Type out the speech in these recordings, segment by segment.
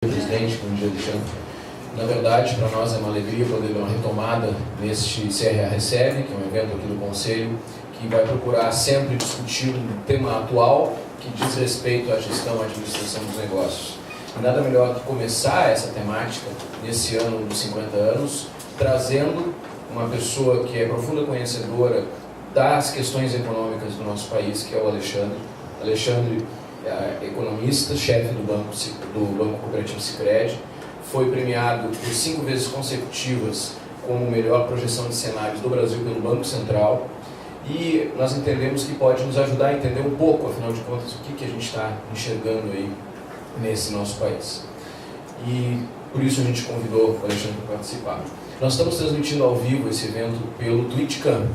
Presidente, bom dia, Alexandre. Na verdade, para nós é uma alegria poder dar uma retomada neste CRA Recebe, que é um evento aqui do Conselho, que vai procurar sempre discutir um tema atual que diz respeito à gestão e administração dos negócios. E nada melhor que começar essa temática nesse ano dos 50 anos, trazendo uma pessoa que é profunda conhecedora das questões econômicas do nosso país, que é o Alexandre. Alexandre é economista, chefe do Banco Cooperativo Sicredi, foi premiado por 5 vezes consecutivas como melhor projeção de cenários do Brasil pelo Banco Central, e nós entendemos que pode nos ajudar a entender um pouco, afinal de contas, o que a gente está enxergando aí nesse nosso país. E por isso a gente convidou o Alexandre para participar. Nós estamos transmitindo ao vivo esse evento pelo TwitchCam,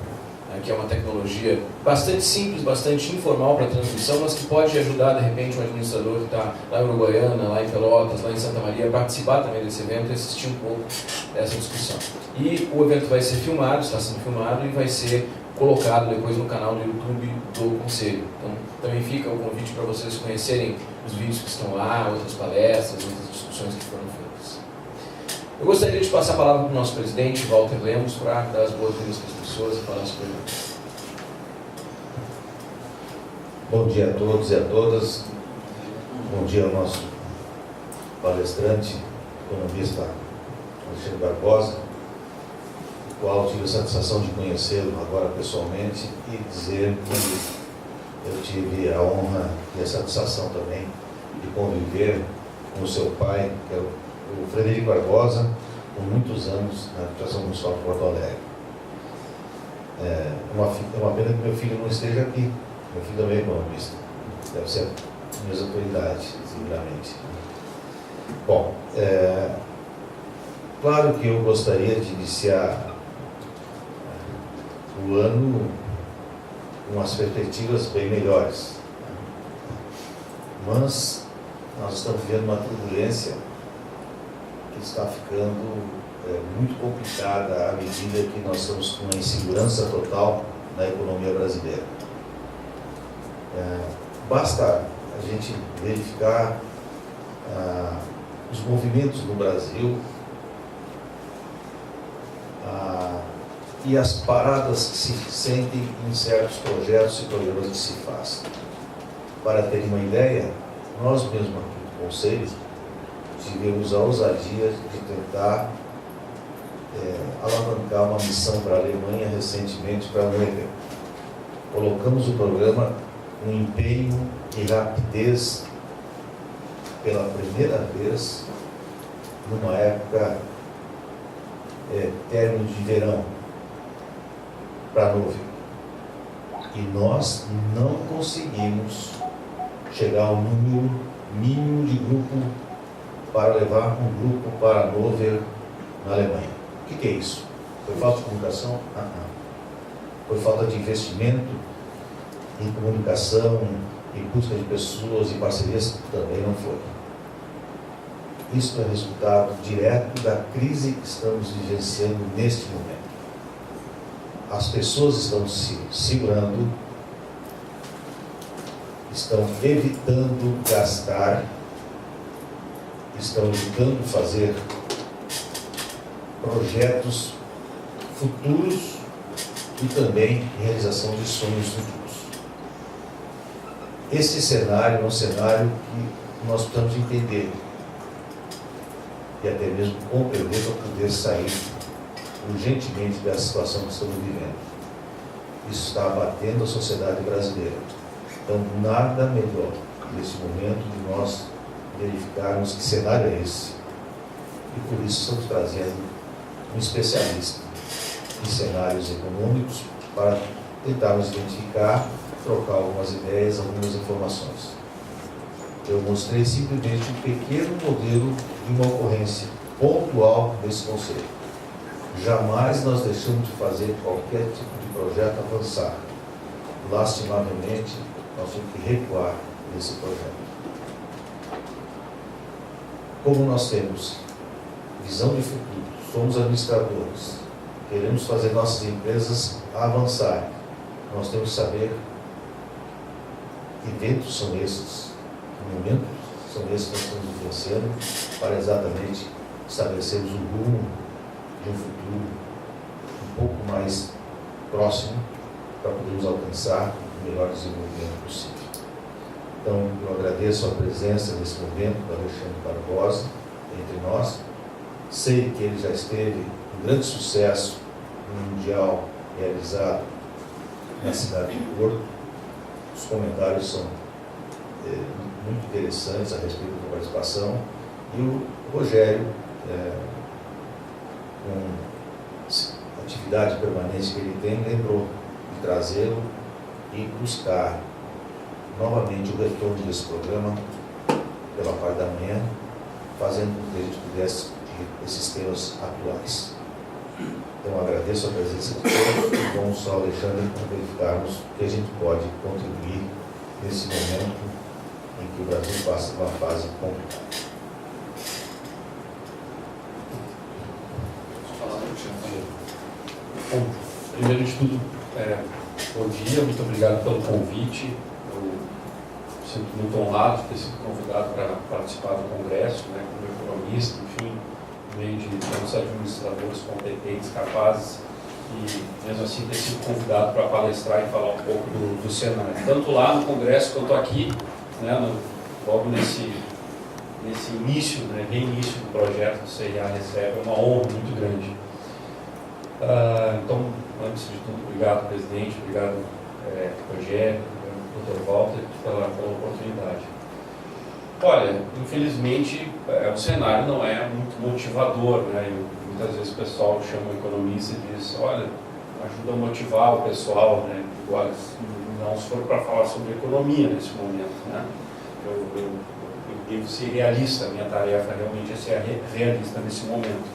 que é uma tecnologia bastante simples, bastante informal para transmissão, mas que pode ajudar, de repente, um administrador que está lá em Uruguaiana, lá em Pelotas, lá em Santa Maria, a participar também desse evento e assistir um pouco dessa discussão. E o evento vai ser filmado, está sendo filmado, e vai ser colocado depois no canal do YouTube do Conselho. Então, também fica o convite para vocês conhecerem os vídeos que estão lá, outras palestras, outras discussões que foram feitas. Eu gostaria de passar a palavra para o nosso presidente, Walter Lemos, para dar as boas-vindas para as pessoas e falar sobre isso. Bom dia a todos e a todas. Bom dia ao nosso palestrante, economista Alexandre Barbosa, o qual tive a satisfação de conhecê-lo agora pessoalmente e dizer que eu tive a honra e a satisfação também de conviver com o seu pai, que é o Frederico Barbosa, por muitos anos na Administração Municipal de Porto Alegre. É uma pena que meu filho não esteja aqui. Meu filho também é economista. Deve ser a mesma autoridade, seguramente. Bom, claro que eu gostaria de iniciar o ano com as perspectivas bem melhores. Mas nós estamos vivendo uma turbulência que está ficando muito complicada à medida que nós estamos com uma insegurança total na economia brasileira. Basta a gente verificar os movimentos no Brasil e as paradas que se sentem em certos projetos e programas que se fazem. Para ter uma ideia, nós mesmos aqui do Conselho tivemos a ousadia de tentar alavancar uma missão para a Alemanha recentemente para um evento. Colocamos o programa com empenho e rapidez pela primeira vez numa época término de verão para a nuvem. E nós não conseguimos chegar ao número mínimo de grupo para levar um grupo para Hannover, na Alemanha. O que é isso? Foi falta de comunicação? Não. Foi falta de investimento em comunicação, em busca de pessoas e parcerias? Também não foi. Isso é resultado direto da crise que estamos vivenciando neste momento. As pessoas estão se segurando, estão evitando gastar, estão evitando fazer projetos futuros e também realização de sonhos futuros. Esse cenário é um cenário que nós precisamos entender e até mesmo compreender para poder sair urgentemente dessa situação que estamos vivendo. Isso está abatendo a sociedade brasileira. Então, nada melhor nesse momento de nós verificarmos que cenário é esse. E por isso estamos trazendo um especialista em cenários econômicos para tentarmos identificar, trocar algumas ideias, algumas informações. Eu mostrei simplesmente um pequeno modelo de uma ocorrência pontual desse conceito. Jamais nós deixamos de fazer qualquer tipo de projeto avançar. Lastimavelmente, nós temos que recuar nesse projeto. Como nós temos visão de futuro, somos administradores, queremos fazer nossas empresas avançarem, nós temos que saber que eventos são esses, que momentos são esses que nós estamos influenciando para exatamente estabelecermos o rumo de um futuro um pouco mais próximo para podermos alcançar o melhor desenvolvimento possível. Então, eu agradeço a presença nesse momento do Alexandre Barbosa entre nós. Sei que ele já esteve com grande sucesso no Mundial realizado na cidade de Porto. Os comentários são muito interessantes a respeito da participação. E o Rogério, com a atividade permanente que ele tem, lembrou de trazê-lo e buscar novamente o retorno desse programa pela parte da manhã, fazendo com que a gente pudesse discutir esses temas atuais. Então, agradeço a presença de todos e vamos só, Alexandre, para verificarmos que a gente pode contribuir nesse momento em que o Brasil passa uma fase complicada. Bom, primeiro de tudo, bom dia, muito obrigado pelo convite. Eu sinto muito honrado de ter sido convidado para participar do Congresso, como economista, enfim, no meio de tantos administradores competentes, capazes, e mesmo assim ter sido convidado para palestrar e falar um pouco do cenário. Tanto lá no Congresso quanto aqui, logo nesse início, reinício do projeto do CIA Recebe, é uma honra muito grande. Então, antes de tudo, obrigado, presidente, obrigado, Rogério, Dr. Walter, pela oportunidade. Olha, infelizmente, o cenário não é muito motivador, Muitas vezes o pessoal chama o economista e diz, olha, ajuda a motivar o pessoal, Olha, não se for para falar sobre economia nesse momento, Eu devo ser realista, a minha tarefa realmente é ser realista nesse momento.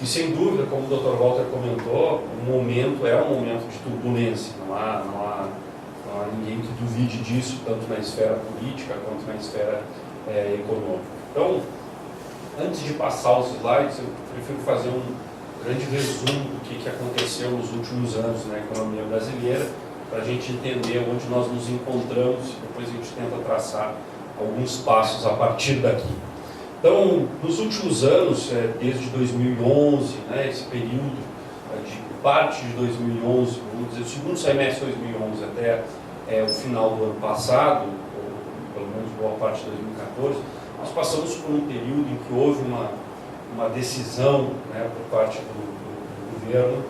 E sem dúvida, como o Dr. Walter comentou, o momento é um momento de turbulência, não há ninguém que duvide disso, tanto na esfera política quanto na esfera econômica. Então, antes de passar os slides, eu prefiro fazer um grande resumo do que aconteceu nos últimos anos na economia brasileira, para a gente entender onde nós nos encontramos e depois a gente tenta traçar alguns passos a partir daqui. Então, nos últimos anos, desde 2011, esse período de parte de 2011, vamos dizer, o segundo semestre de 2011 até o final do ano passado, ou pelo menos boa parte de 2014, nós passamos por um período em que houve uma decisão por parte do governo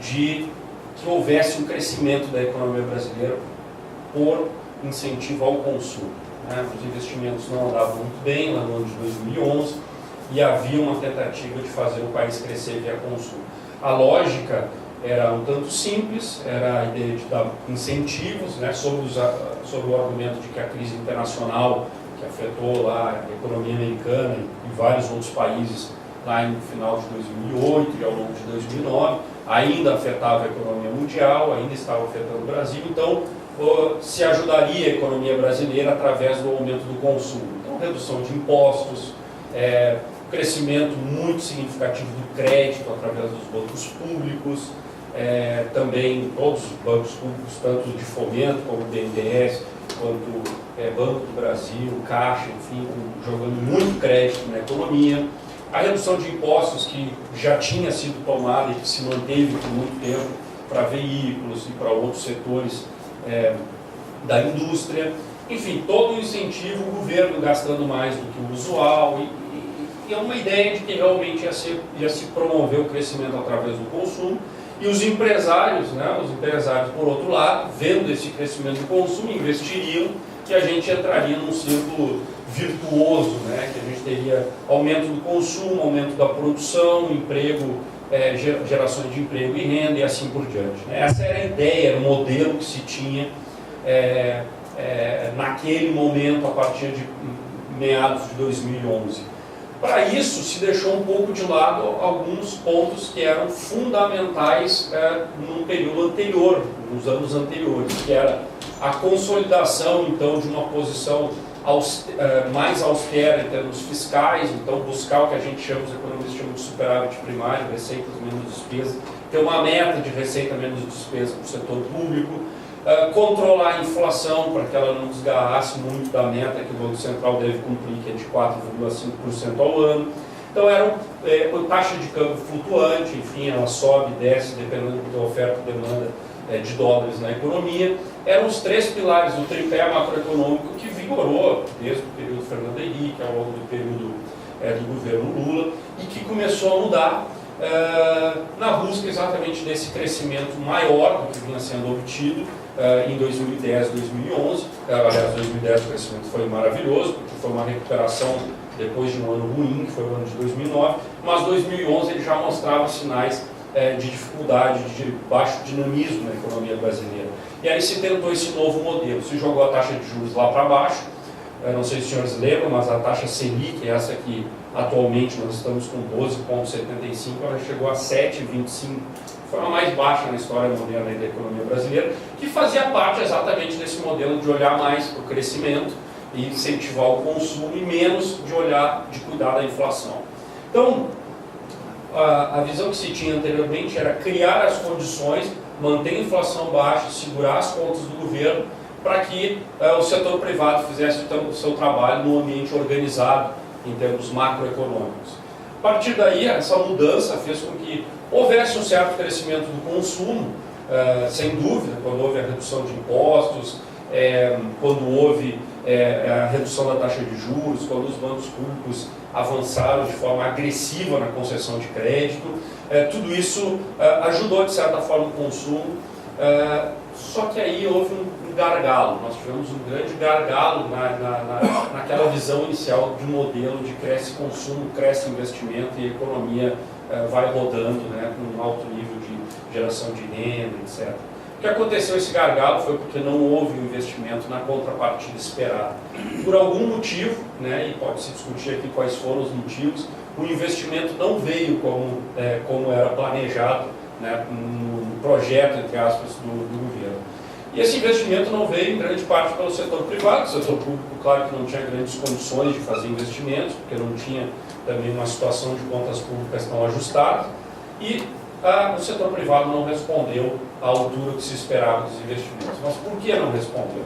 de que houvesse um crescimento da economia brasileira por incentivo ao consumo. Os investimentos não andavam muito bem lá no ano de 2011 e havia uma tentativa de fazer o país crescer via consumo. A lógica era um tanto simples, era a ideia de dar incentivos, sobre o argumento de que a crise internacional que afetou lá a economia americana e vários outros países lá no final de 2008 e ao longo de 2009 ainda afetava a economia mundial, ainda estava afetando o Brasil, então se ajudaria a economia brasileira através do aumento do consumo. Então, redução de impostos, crescimento muito significativo do crédito através dos bancos públicos, também todos os bancos públicos, tanto de fomento como o BNDES, quanto Banco do Brasil, Caixa, enfim, jogando muito crédito na economia. A redução de impostos que já tinha sido tomada e que se manteve por muito tempo para veículos e para outros setores da indústria, enfim, todo o incentivo, o governo gastando mais do que o usual, e é uma ideia de que realmente ia se promover o crescimento através do consumo, e os empresários, por outro lado, vendo esse crescimento do consumo, investiriam, que a gente entraria num círculo virtuoso, que a gente teria aumento do consumo, aumento da produção, emprego, gerações de emprego e renda e assim por diante. Essa era a ideia, era o modelo que se tinha naquele momento, a partir de meados de 2011. Para isso, se deixou um pouco de lado alguns pontos que eram fundamentais no período anterior, nos anos anteriores, que era a consolidação, então, de uma posição mais austera em termos fiscais, então buscar o que a gente chama, os economistas chamam de superávit primário, receitas menos despesa, ter uma meta de receita menos despesa para o setor público, controlar a inflação para que ela não desgarrasse muito da meta que o Banco Central deve cumprir, que é de 4,5% ao ano. Então era taxa de câmbio flutuante, enfim, ela sobe e desce dependendo da oferta e demanda de dólares na economia. Eram os três pilares do tripé macroeconômico que vigorou desde o período Fernando Henrique, ao longo do período do governo Lula, e que começou a mudar na busca exatamente desse crescimento maior do que vinha sendo obtido em 2010, 2011. Aliás, 2010 o crescimento foi maravilhoso, porque foi uma recuperação depois de um ano ruim, que foi o ano de 2009, mas 2011 ele já mostrava sinais de dificuldade, de baixo dinamismo na economia brasileira. E aí se tentou esse novo modelo, se jogou a taxa de juros lá para baixo. Não sei se os senhores lembram, mas a taxa Selic, essa que atualmente nós estamos com 12,75, ela chegou a 7,25, foi a mais baixa na história moderna da economia brasileira, que fazia parte exatamente desse modelo de olhar mais para o crescimento e incentivar o consumo e menos de olhar, de cuidar da inflação. Então, a visão que se tinha anteriormente era criar as condições, manter a inflação baixa, segurar as contas do governo, para que o setor privado fizesse o seu trabalho no ambiente organizado em termos macroeconômicos. A partir daí, essa mudança fez com que houvesse um certo crescimento do consumo, sem dúvida, quando houve a redução de impostos, quando houve a redução da taxa de juros, quando os bancos públicos avançaram de forma agressiva na concessão de crédito, tudo isso ajudou de certa forma o consumo, só que aí houve um gargalo, nós tivemos um grande gargalo naquela visão inicial de modelo de cresce consumo, cresce investimento e a economia vai rodando, né, com um alto nível de geração de renda, etc. O que aconteceu esse gargalo foi porque não houve um investimento na contrapartida esperada. Por algum motivo, né, e pode-se discutir aqui quais foram os motivos, o investimento não veio como era planejado, né, no projeto, entre aspas, do governo. E esse investimento não veio em grande parte pelo setor privado. O setor público, claro que não tinha grandes condições de fazer investimentos, porque não tinha também uma situação de contas públicas tão ajustada. E o setor privado não respondeu à altura que se esperava dos investimentos. Mas por que não respondeu?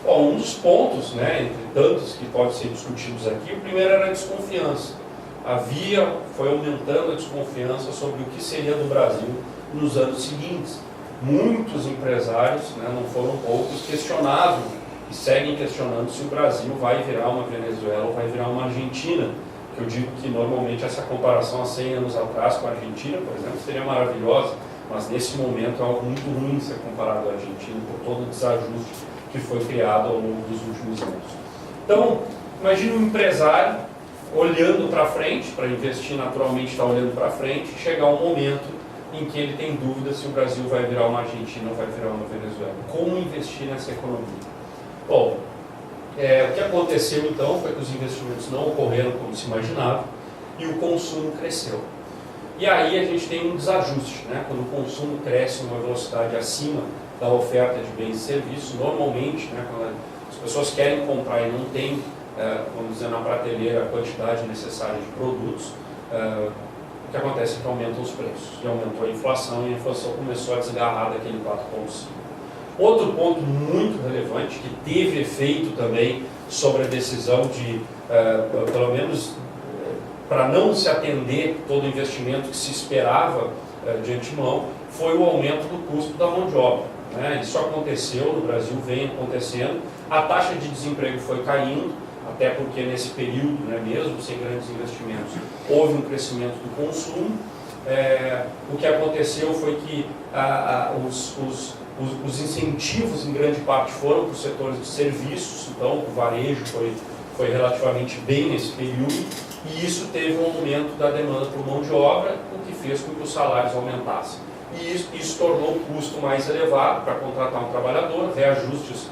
Bom, um dos pontos, né, entre tantos que podem ser discutidos aqui, o primeiro era a desconfiança. Foi aumentando a desconfiança sobre o que seria do Brasil nos anos seguintes. Muitos empresários, né, não foram poucos, questionavam e seguem questionando se o Brasil vai virar uma Venezuela ou vai virar uma Argentina. Eu digo que normalmente essa comparação há 100 anos atrás com a Argentina, por exemplo, seria maravilhosa, mas nesse momento é algo muito ruim ser comparado à Argentina por todo o desajuste que foi criado ao longo dos últimos anos. Então, imagine um empresário olhando para frente, para investir naturalmente está olhando para frente, e chegar um momento em que ele tem dúvida se o Brasil vai virar uma Argentina ou vai virar uma Venezuela. Como investir nessa economia? Bom, o que aconteceu então foi que os investimentos não ocorreram como se imaginava e o consumo cresceu. E aí a gente tem um desajuste, né? Quando o consumo cresce em uma velocidade acima da oferta de bens e serviços, normalmente, né, quando as pessoas querem comprar e não tem, vamos dizer, na prateleira a quantidade necessária de produtos, o que acontece é que aumentam os preços, e aumentou a inflação, e a inflação começou a desgarrar daquele 4,5. Outro ponto muito relevante, que teve efeito também sobre a decisão de, pelo menos, para não se atender todo o investimento que se esperava de antemão, foi o aumento do custo da mão de obra. Né? Isso aconteceu no Brasil, vem acontecendo, a taxa de desemprego foi caindo, até porque nesse período, né, mesmo sem grandes investimentos, houve um crescimento do consumo. O que aconteceu foi que os incentivos, em grande parte, foram para os setores de serviços, então o varejo foi relativamente bem nesse período, e isso teve um aumento da demanda por mão de obra, o que fez com que os salários aumentassem. E isso tornou o custo mais elevado para contratar um trabalhador, reajustes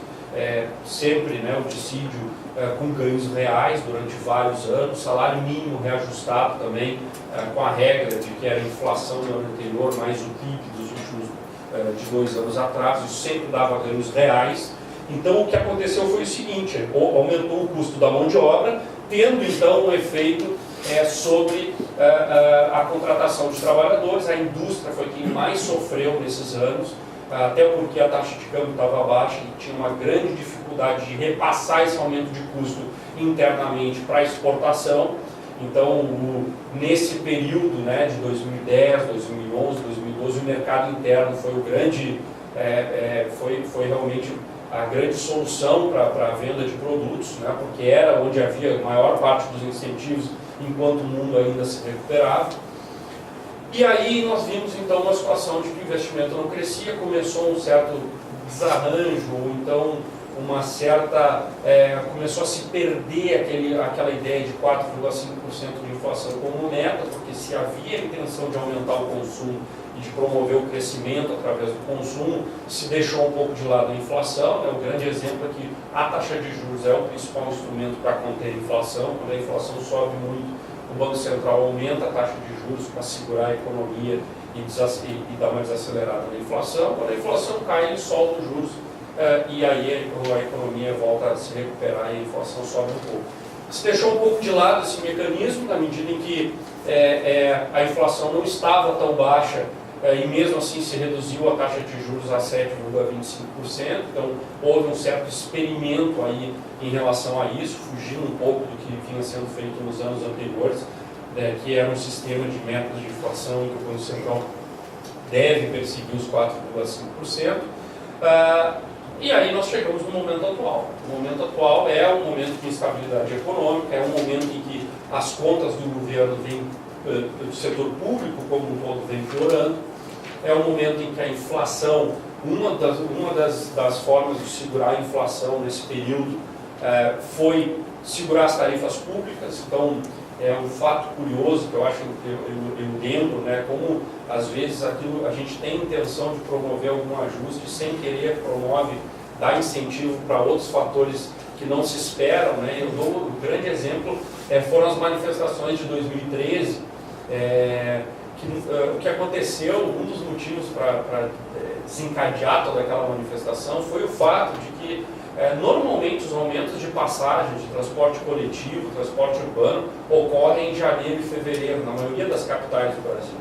sempre, né, o dissídio com ganhos reais durante vários anos, salário mínimo reajustado também com a regra de que era a inflação do ano anterior mais o PIB dos últimos de 2 anos atrás, isso sempre dava ganhos reais. Então o que aconteceu foi o seguinte, aumentou o custo da mão de obra, tendo então um efeito sobre a contratação de trabalhadores. A indústria foi quem mais sofreu nesses anos, até porque a taxa de câmbio estava baixa e tinha uma grande dificuldade de repassar esse aumento de custo internamente para a exportação. Então, nesse período, né, de 2010, 2011, 2012, o mercado interno foi o grande, foi realmente a grande solução para a venda de produtos, né, porque era onde havia a maior parte dos incentivos, enquanto o mundo ainda se recuperava. E aí nós vimos então uma situação de que o investimento não crescia, começou um certo desarranjo, ou então uma certa, começou a se perder aquela ideia de 4,5% de inflação como meta, porque se havia a intenção de aumentar o consumo e de promover o crescimento através do consumo, se deixou um pouco de lado a inflação. O grande exemplo é que a taxa de juros é o principal instrumento para conter a inflação. Quando a inflação sobe muito, o Banco Central aumenta a taxa de juros para segurar a economia e dar uma desacelerada na inflação. Quando a inflação cai, ele solta os juros e aí a economia volta a se recuperar e a inflação sobe um pouco. Se deixou um pouco de lado esse mecanismo, na medida em que a inflação não estava tão baixa e mesmo assim se reduziu a taxa de juros a 7,25%, então houve um certo experimento aí em relação a isso, fugindo um pouco do que vinha sendo feito nos anos anteriores, que era um sistema de metas de inflação em que o Banco Central deve perseguir os 4,5%. E aí nós chegamos no momento atual. O momento atual é um momento de instabilidade econômica, é um momento em que as contas do governo do setor público como um todo vem piorando, é um momento em que a inflação, uma das formas de segurar a inflação nesse período foi segurar as tarifas públicas. Então é um fato curioso que eu acho, eu lembro, né, como às vezes aquilo, a gente tem intenção de promover algum ajuste sem querer promove, dá incentivo para outros fatores que não se esperam, né? Eu dou um grande exemplo, foram as manifestações de 2013, o que aconteceu, um dos motivos para desencadear toda aquela manifestação foi o fato de que normalmente os aumentos de passagem de transporte coletivo, transporte urbano, ocorrem em janeiro e fevereiro, na maioria das capitais do Brasil,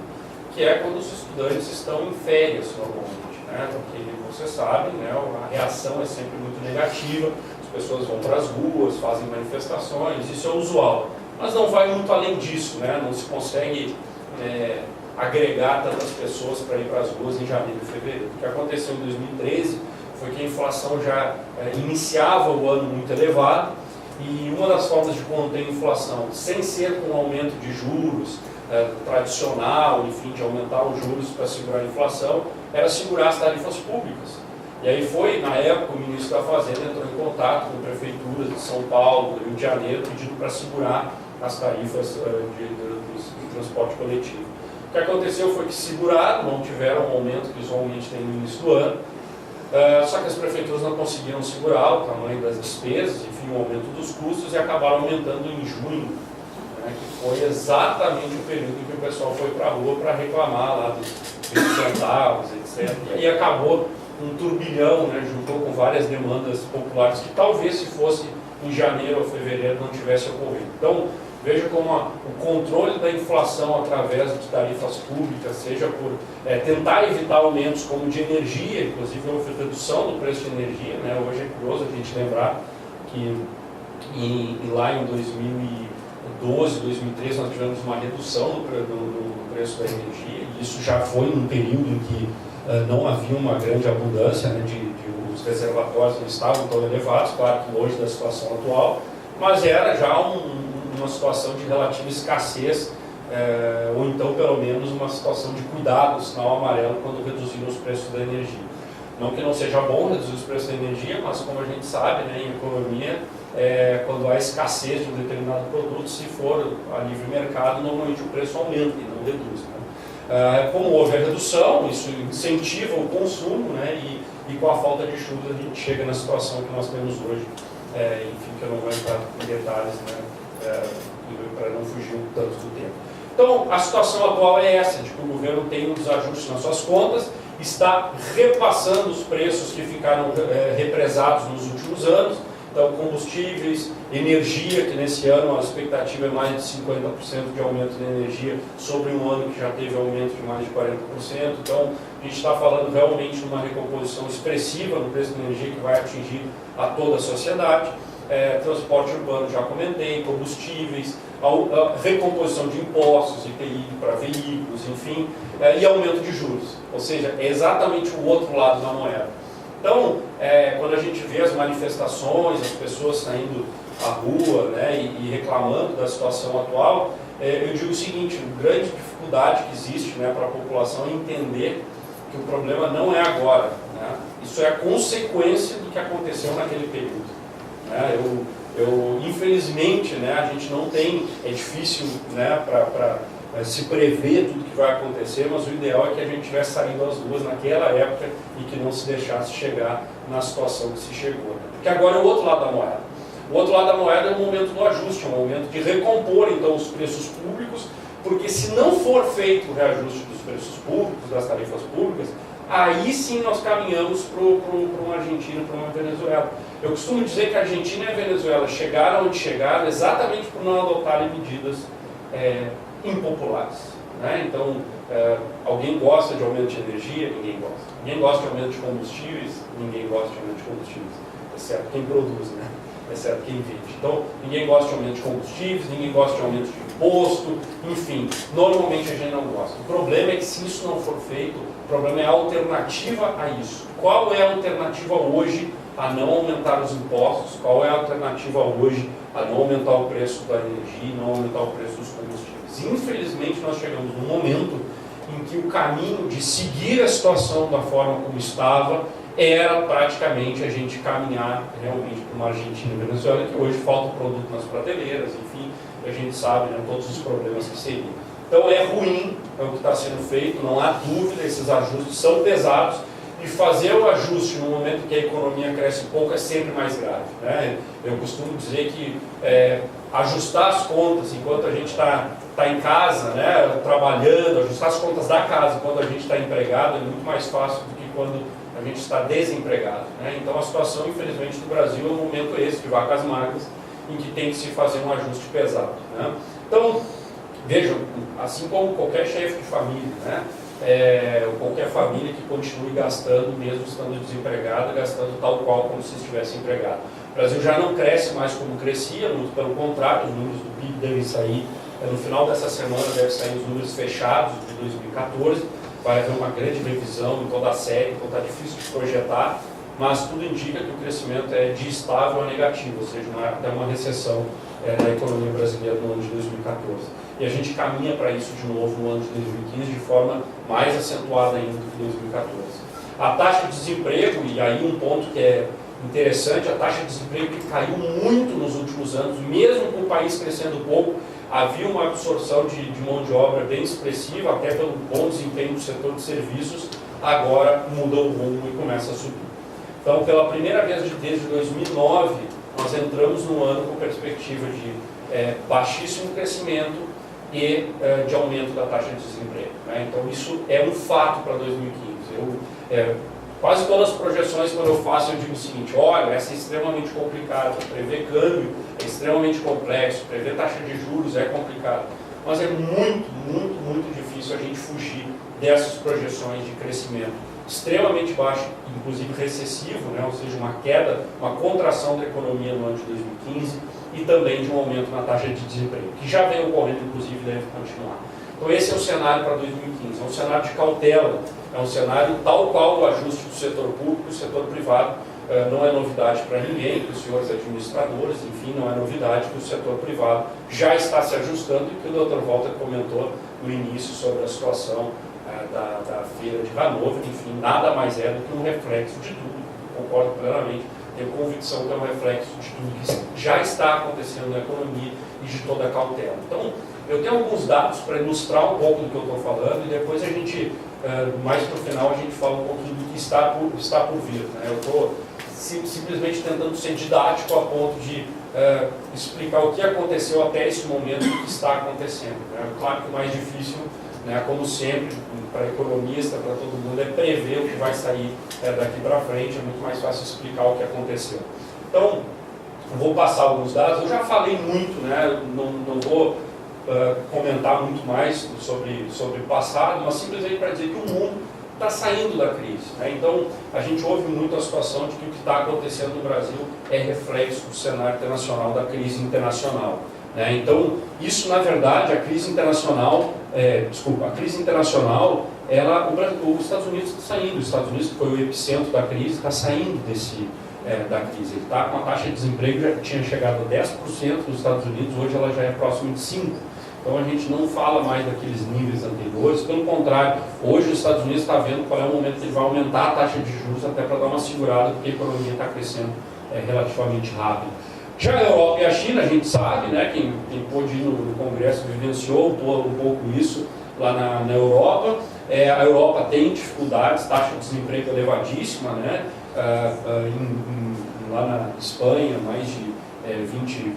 que é quando os estudantes estão em férias normalmente, né? Porque você sabe, né, a reação é sempre muito negativa, as pessoas vão para as ruas, fazem manifestações, isso é usual, mas não vai muito além disso, né? Não se consegue agregar tantas pessoas para ir para as ruas em janeiro e fevereiro. O que aconteceu em 2013 foi que a inflação já iniciava o ano muito elevado e uma das formas de conter a inflação, sem ser com aumento de juros tradicional, enfim, de aumentar os juros para segurar a inflação, era segurar as tarifas públicas. E aí foi, na época, o ministro da Fazenda entrou em contato com prefeituras de São Paulo, do Rio de Janeiro, pedindo para segurar as tarifas de transporte coletivo. O que aconteceu foi que seguraram, não tiveram o aumento que usualmente tem no início do ano, só que as prefeituras não conseguiram segurar o tamanho das despesas, enfim, o aumento dos custos, e acabaram aumentando em junho, né, que foi exatamente o período em que o pessoal foi para a rua para reclamar lá dos centavos, etc. E acabou um turbilhão, né, juntou com várias demandas populares que talvez se fosse em janeiro ou fevereiro não tivesse ocorrido. Então, veja como o controle da inflação através de tarifas públicas, seja por tentar evitar aumentos como de energia, inclusive houve redução do preço de energia, né? Hoje é curioso a gente lembrar que lá em 2012, 2013 nós tivemos uma redução do preço da energia, e isso já foi num período em que não havia uma grande abundância, né, os reservatórios não estavam tão elevados, claro que longe da situação atual, mas era já uma situação de relativa escassez, ou então pelo menos uma situação de cuidado, sinal amarelo, quando reduziram os preços da energia. Não que não seja bom reduzir os preços da energia, mas como a gente sabe, né, em economia, quando há escassez de um determinado produto, se for a livre mercado, normalmente o preço aumenta e não reduz, né? Como houve a redução, isso incentiva o consumo, né, e com a falta de chuvas a gente chega na situação que nós temos hoje, enfim, que eu não vou entrar em detalhes, né, para não fugir tanto do tempo. Então, a situação atual é essa, de que o governo tem um desajuste nas suas contas, está repassando os preços que ficaram represados nos últimos anos, então combustíveis, energia, que nesse ano a expectativa é mais de 50% de aumento de energia sobre um ano que já teve aumento de mais de 40%, então gente está falando realmente de uma recomposição expressiva no preço da energia que vai atingir a toda a sociedade. Transporte urbano, já comentei, combustíveis, a recomposição de impostos, IPI para veículos, enfim, e aumento de juros. Ou seja, é exatamente o outro lado da moeda. Então, quando a gente vê as manifestações, as pessoas saindo à rua, né, e reclamando da situação atual, eu digo o seguinte: a grande dificuldade que existe, né, para a população é entender que o problema não é agora, né? Isso é a consequência do que aconteceu naquele período. Né? Infelizmente, né, a gente não tem, é difícil, né, para se prever tudo que vai acontecer, mas o ideal é que a gente estivesse saindo às ruas naquela época e que não se deixasse chegar na situação que se chegou. Né? Porque agora é o outro lado da moeda. O outro lado da moeda é o momento do ajuste, é o momento de recompor então os preços públicos, porque se não for feito o reajuste dos preços públicos, das tarifas públicas, aí sim nós caminhamos para uma Argentina, para uma Venezuela. Eu costumo dizer que a Argentina e a Venezuela chegaram onde chegaram exatamente por não adotarem medidas impopulares. Né? Então, alguém gosta de aumento de energia? Ninguém gosta. Ninguém gosta de aumento de combustíveis? Ninguém gosta de aumento de combustíveis, exceto quem produz, né? Exceto quem vende. Então, ninguém gosta de aumento de combustíveis, ninguém gosta de aumento de imposto, enfim, normalmente a gente não gosta. O problema é que se isso não for feito, o problema é a alternativa a isso. Qual é a alternativa hoje a não aumentar os impostos? Qual é a alternativa hoje a não aumentar o preço da energia e não aumentar o preço dos combustíveis? Infelizmente, nós chegamos num momento em que o caminho de seguir a situação da forma como estava era praticamente a gente caminhar realmente para uma Argentina e Venezuela, que hoje falta produto nas prateleiras, enfim, a gente sabe, né, todos os problemas que seriam. Então é ruim, é o que está sendo feito, não há dúvida, esses ajustes são pesados, e fazer o ajuste no momento que a economia cresce pouco é sempre mais grave. Né? Eu costumo dizer que ajustar as contas enquanto a gente está em casa, né, trabalhando, ajustar as contas da casa quando a gente está empregado é muito mais fácil do que quando a gente está desempregado. Né? Então a situação, infelizmente, do Brasil é um momento esse de vacas magras, em que tem que se fazer um ajuste pesado. Né? Então, vejam, assim como qualquer chefe de família, né? Ou qualquer família que continue gastando, mesmo estando desempregada, gastando tal qual como se estivesse empregado. O Brasil já não cresce mais como crescia, muito pelo contrário, os números do PIB devem sair, no final dessa semana devem sair os números fechados de 2014, vai haver uma grande revisão em toda a série, então está difícil de projetar, mas tudo indica que o crescimento é de estável a negativo, ou seja, até uma recessão da economia brasileira no ano de 2014. E a gente caminha para isso de novo no ano de 2015 de forma mais acentuada ainda do que 2014. A taxa de desemprego, e aí um ponto que é interessante, a taxa de desemprego que caiu muito nos últimos anos, mesmo com o país crescendo pouco, havia uma absorção de mão de obra bem expressiva, até pelo bom desempenho do setor de serviços, agora muda o rumo e começa a subir. Então, pela primeira vez desde 2009, nós entramos no ano com perspectiva de baixíssimo crescimento e de aumento da taxa de desemprego. Né? Então, isso é um fato para 2015. Quase todas as projeções, quando eu faço, eu digo o seguinte: olha, essa é extremamente complicada, prever câmbio é extremamente complexo, prever taxa de juros é complicado. Mas é muito, muito, muito difícil a gente fugir dessas projeções de crescimento extremamente baixo, inclusive recessivo, né? Ou seja, uma queda, uma contração da economia no ano de 2015 e também de um aumento na taxa de desemprego, que já vem ocorrendo, inclusive deve continuar. Então esse é o cenário para 2015, é um cenário de cautela, é um cenário tal qual o ajuste do setor público e do setor privado. Não é novidade para ninguém, para os senhores administradores, enfim, não é novidade que o setor privado já está se ajustando e que o Dr. Walter comentou no início sobre a situação da feira de Hannover, enfim, nada mais é do que um reflexo de tudo, concordo plenamente, tenho convicção que é um reflexo de tudo que já está acontecendo na economia e de toda a cautela. Então, eu tenho alguns dados para ilustrar um pouco do que eu estou falando e depois a gente, mais para o final, a gente fala um pouquinho do que está por vir. Né? Eu estou simplesmente tentando ser didático a ponto de explicar o que aconteceu até esse momento e o que está acontecendo. Né? Claro que o mais difícil, né, como sempre, para economista, para todo mundo, é prever o que vai sair daqui para frente, é muito mais fácil explicar o que aconteceu. Então, eu vou passar alguns dados, eu já falei muito, né, não vou comentar muito mais sobre o passado, mas simplesmente para dizer que o mundo está saindo da crise, né? Então, a gente ouve muito a situação de que o que está acontecendo no Brasil é reflexo do cenário internacional, da crise internacional, né? Então, isso, na verdade, a crise internacional, os Estados Unidos está saindo, os Estados Unidos, que foi o epicentro da crise, está saindo da crise. Ele está com a taxa de desemprego, já tinha chegado a 10% nos Estados Unidos, hoje ela já é próxima de 5%. Então a gente não fala mais daqueles níveis anteriores, pelo contrário, hoje os Estados Unidos está vendo qual é o momento que ele vai aumentar a taxa de juros até para dar uma segurada, porque a economia está crescendo relativamente rápido. Já a Europa e a China, a gente sabe, né, quem pôde ir no Congresso vivenciou um pouco isso lá na Europa. A Europa tem dificuldades, taxa de desemprego elevadíssima, né? Lá na Espanha, mais de 20,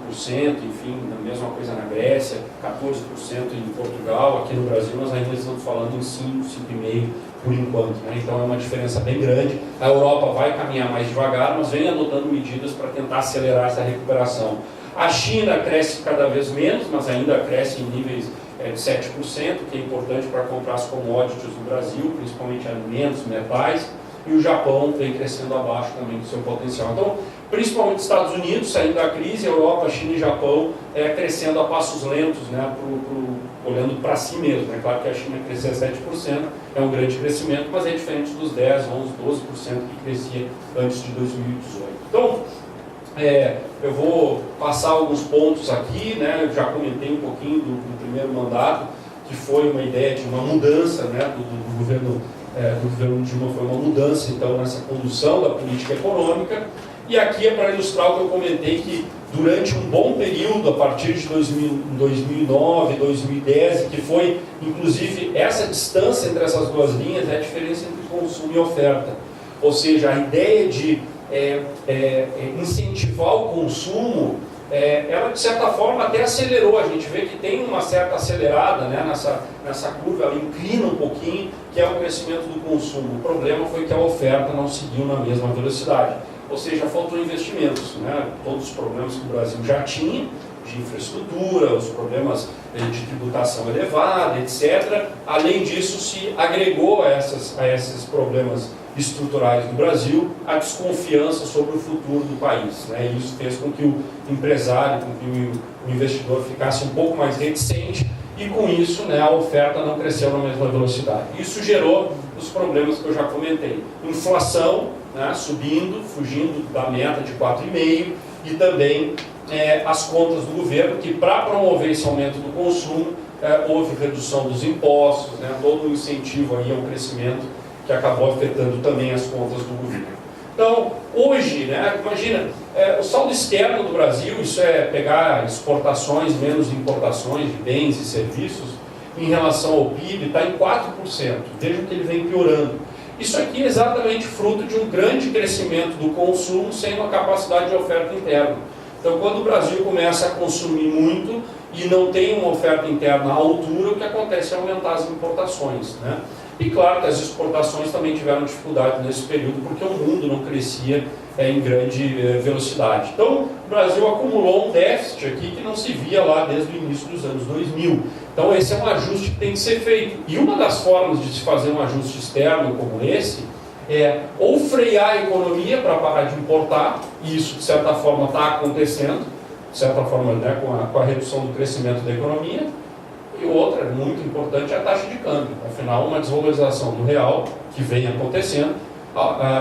25%, enfim, a mesma coisa na Grécia, 14% em Portugal. Aqui no Brasil nós ainda estamos falando em 5, 5,5% por enquanto, né? Então é uma diferença bem grande. A Europa vai caminhar mais devagar, mas vem adotando medidas para tentar acelerar essa recuperação. A China cresce cada vez menos, mas ainda cresce em níveis de 7%, que é importante para comprar as commodities do Brasil, principalmente alimentos, metais. E o Japão vem crescendo abaixo também do seu potencial. Então, principalmente Estados Unidos saindo da crise, Europa, China e Japão crescendo a passos lentos, né, olhando para si mesmo. É claro que a China crescer 7% é um grande crescimento, mas é diferente dos 10%, 11%, 12% que crescia antes de 2018. Então, eu vou passar alguns pontos aqui, né, eu já comentei um pouquinho do primeiro mandato, que foi uma ideia de uma mudança, né, do governo Dilma, foi uma mudança então nessa condução da política econômica. E aqui é para ilustrar o que eu comentei, que durante um bom período, a partir de 2009, 2010, que foi inclusive essa distância entre essas duas linhas, é a diferença entre consumo e oferta. Ou seja, a ideia de incentivar o consumo, ela de certa forma até acelerou. A gente vê que tem uma certa acelerada, né, nessa curva, ela inclina um pouquinho, que é o crescimento do consumo. O problema foi que a oferta não seguiu na mesma velocidade, ou seja, faltou investimentos, né? Todos os problemas que o Brasil já tinha, de infraestrutura, os problemas de tributação elevada, etc. Além disso, se agregou a esses problemas estruturais do Brasil a desconfiança sobre o futuro do país, né? E isso fez com que o empresário, com que o investidor ficasse um pouco mais reticente, e com isso, né, a oferta não cresceu na mesma velocidade. Isso gerou os problemas que eu já comentei. Inflação, né, subindo, fugindo da meta de 4,5%, e também as contas do governo, que para promover esse aumento do consumo, houve redução dos impostos, né, todo o incentivo aí ao crescimento, que acabou afetando também as contas do governo. Então, hoje, né, imagina, o saldo externo do Brasil, isso é pegar exportações menos importações de bens e serviços, em relação ao PIB, está em 4%. Vejam que ele vem piorando. Isso aqui é exatamente fruto de um grande crescimento do consumo sem uma capacidade de oferta interna. Então, quando o Brasil começa a consumir muito e não tem uma oferta interna à altura, o que acontece é aumentar as importações, né? E claro que as exportações também tiveram dificuldade nesse período, porque o mundo não crescia em grande velocidade. Então, o Brasil acumulou um déficit aqui que não se via lá desde o início dos anos 2000. Então, esse é um ajuste que tem que ser feito. E uma das formas de se fazer um ajuste externo como esse é ou frear a economia para parar de importar, e isso, de certa forma, está acontecendo, de certa forma, né, com a redução do crescimento da economia. E outra, muito importante, é a taxa de câmbio. Afinal, uma desvalorização do real, que vem acontecendo,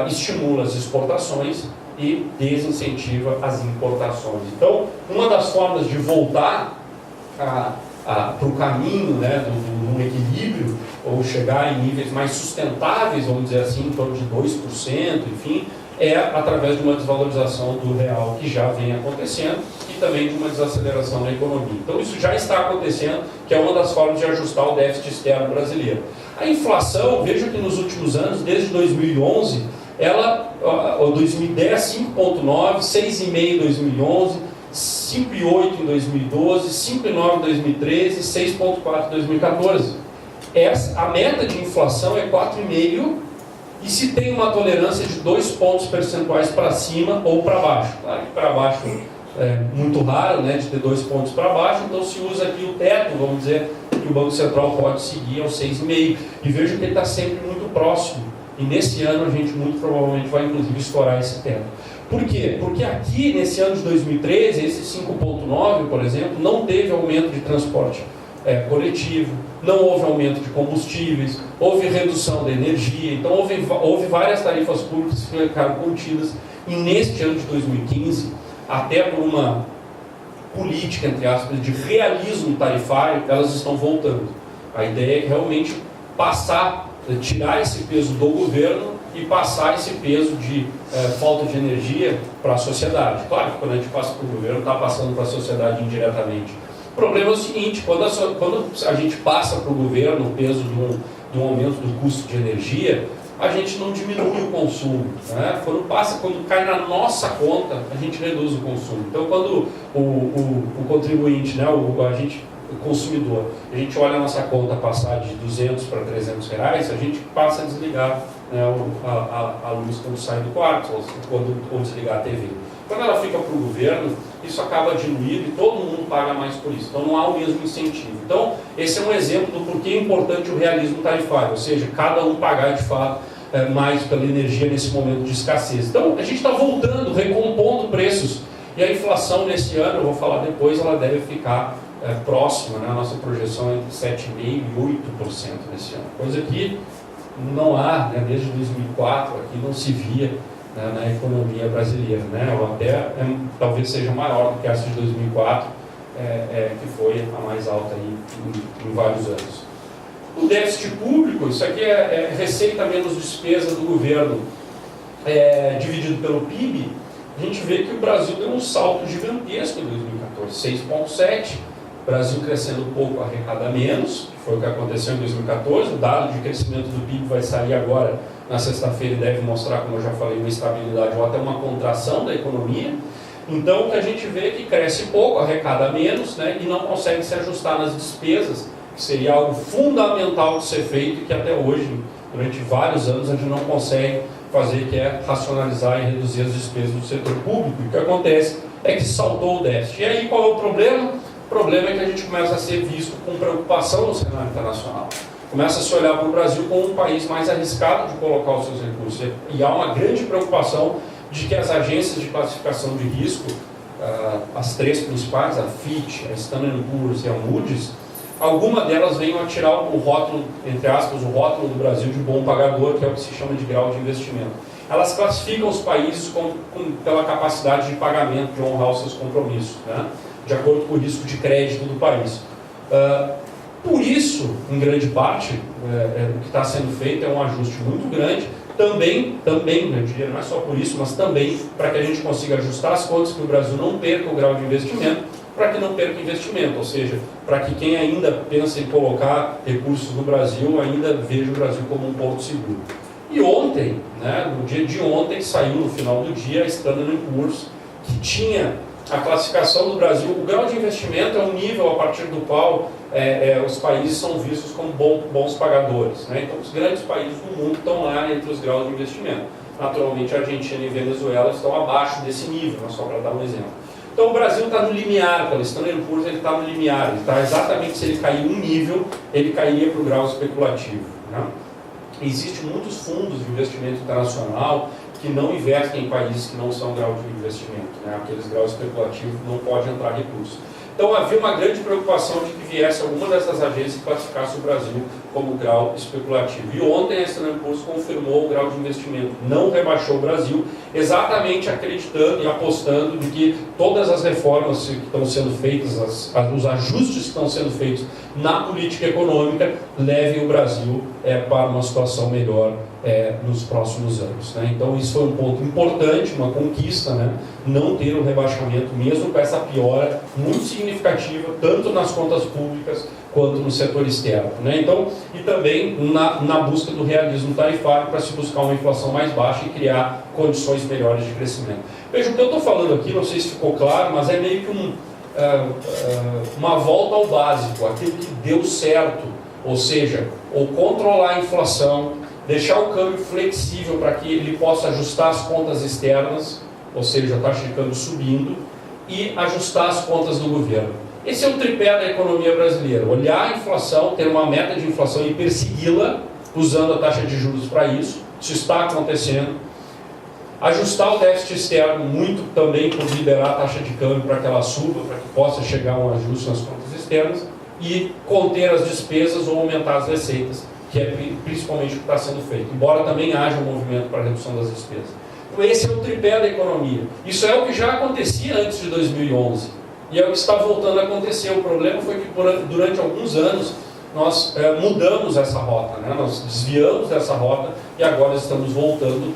estimula as exportações e desincentiva as importações. Então, uma das formas de voltar para o caminho, né, do equilíbrio, ou chegar em níveis mais sustentáveis, vamos dizer assim, em torno de 2%, enfim, é através de uma desvalorização do real que já vem acontecendo e também de uma desaceleração da economia. Então isso já está acontecendo, que é uma das formas de ajustar o déficit externo brasileiro. A inflação, veja que nos últimos anos, desde 2011, ela, 2010, 5,9%, 6,5% em 2011, 5,8% em 2012, 5,9% em 2013, 6,4% em 2014. A meta de inflação é 4,5%, e se tem uma tolerância de 2 pontos percentuais para cima ou para baixo. Claro que para baixo é muito raro, né, de ter 2 pontos para baixo, então se usa aqui o teto, vamos dizer, que o Banco Central pode seguir aos 6,5%. E veja que ele está sempre muito próximo e nesse ano a gente muito provavelmente vai inclusive estourar esse teto. Por quê? Porque aqui nesse ano de 2013, esse 5,9, por exemplo, não teve aumento de transporte coletivo, não houve aumento de combustíveis, houve redução da energia, então houve várias tarifas públicas que ficaram contidas, e neste ano de 2015, até por uma política, entre aspas, de realismo tarifário, elas estão voltando. A ideia é realmente tirar esse peso do governo e passar esse peso de falta de energia para a sociedade. Claro que quando a gente passa para o governo, está passando para a sociedade indiretamente. O problema é o seguinte, quando a gente passa para o governo o peso de um aumento do custo de energia, a gente não diminui o consumo, né? Quando cai na nossa conta, a gente reduz o consumo. Então, quando o contribuinte, né, o consumidor, a gente olha a nossa conta passar de 200 para 300 reais, a gente passa a desligar, né, a luz quando sai do quarto, ou desligar a TV. Quando ela fica para o governo, isso acaba diluindo e todo mundo paga mais por isso. Então não há o mesmo incentivo. Então esse é um exemplo do porquê é importante o realismo tarifário, ou seja, cada um pagar de fato mais pela energia nesse momento de escassez. Então a gente está voltando, recompondo preços. E a inflação nesse ano, eu vou falar depois, ela deve ficar próxima, né? A nossa projeção é entre 7,5% e 8% nesse ano. Coisa que não há, né, desde 2004, aqui não se via na economia brasileira, né? Ou até talvez seja maior do que essa de 2004, que foi a mais alta aí em vários anos. O déficit público, isso aqui é receita menos despesa do governo, dividido pelo PIB. A gente vê que o Brasil deu um salto gigantesco em 2014, 6,7%. O Brasil crescendo um pouco, arrecada menos, que foi o que aconteceu em 2014. O dado de crescimento do PIB vai sair agora na sexta-feira e deve mostrar, como eu já falei, uma estabilidade ou até uma contração da economia. Então, o que a gente vê é que cresce pouco, arrecada menos, né, e não consegue se ajustar nas despesas, que seria algo fundamental de ser feito e que até hoje, durante vários anos, a gente não consegue fazer, que é racionalizar e reduzir as despesas do setor público. E o que acontece é que saltou o déficit. E aí, qual é o problema? O problema é que a gente começa a ser visto com preocupação no cenário internacional. Começa a se olhar para o Brasil como um país mais arriscado de colocar os seus recursos. E há uma grande preocupação de que as agências de classificação de risco, as três principais, a Fitch, a Standard & Poor's e a Moody's, alguma delas venham a tirar o rótulo, entre aspas, o rótulo do Brasil de bom pagador, que é o que se chama de grau de investimento. Elas classificam os países pela capacidade de pagamento, de honrar os seus compromissos, né, de acordo com o risco de crédito do país. Por isso, em grande parte, o que está sendo feito é um ajuste muito grande, também, eu diria, não é só por isso, mas também para que a gente consiga ajustar as contas, que o Brasil não perca o grau de investimento, para que não perca investimento, ou seja, para que quem ainda pensa em colocar recursos no Brasil, ainda veja o Brasil como um porto seguro. E ontem, né, no dia de ontem, saiu no final do dia a Standard & Poor's, que tinha a classificação do Brasil. O grau de investimento é um nível a partir do qual os países são vistos como bons pagadores, né? Então, os grandes países do mundo estão lá entre os graus de investimento. Naturalmente, a Argentina e a Venezuela estão abaixo desse nível, só para dar um exemplo. Então, o Brasil está no limiar, pelo Standard & Poor's ele está no limiar, ele está exatamente, se ele cair um nível, ele cairia para o grau especulativo, né? Existem muitos fundos de investimento internacional que não investem em países que não são grau de investimento, né? Aqueles graus especulativos não pode entrar recurso. Então havia uma grande preocupação de que viesse alguma dessas agências e classificasse o Brasil como grau especulativo. E ontem a Standard & Poor's confirmou o grau de investimento, não rebaixou o Brasil, exatamente acreditando e apostando de que todas as reformas que estão sendo feitas, os ajustes que estão sendo feitos na política econômica, levem o Brasil para uma situação melhor nos próximos anos, né? Então isso foi um ponto importante, uma conquista, né? Não ter um rebaixamento, mesmo com essa piora muito significativa, tanto nas contas públicas quanto no setor externo, né? Então, e também na busca do realismo tarifário para se buscar uma inflação mais baixa e criar condições melhores de crescimento. Veja, o que eu estou falando aqui, não sei se ficou claro, mas é meio que uma volta ao básico, aquilo que deu certo, ou seja, ou controlar a inflação, deixar o câmbio flexível para que ele possa ajustar as contas externas, ou seja, a taxa de câmbio subindo, e ajustar as contas do governo. Esse é o tripé da economia brasileira: olhar a inflação, ter uma meta de inflação e persegui-la, usando a taxa de juros para isso. Isso está acontecendo. Ajustar o déficit externo muito também por liberar a taxa de câmbio para que ela suba, para que possa chegar a um ajuste nas contas externas, e conter as despesas ou aumentar as receitas, que é principalmente o que está sendo feito, embora também haja um movimento para a redução das despesas. Então esse é o tripé da economia. Isso é o que já acontecia antes de 2011 e é o que está voltando a acontecer. O problema foi que durante alguns anos nós mudamos essa rota, né? Nós desviamos dessa rota e agora estamos voltando,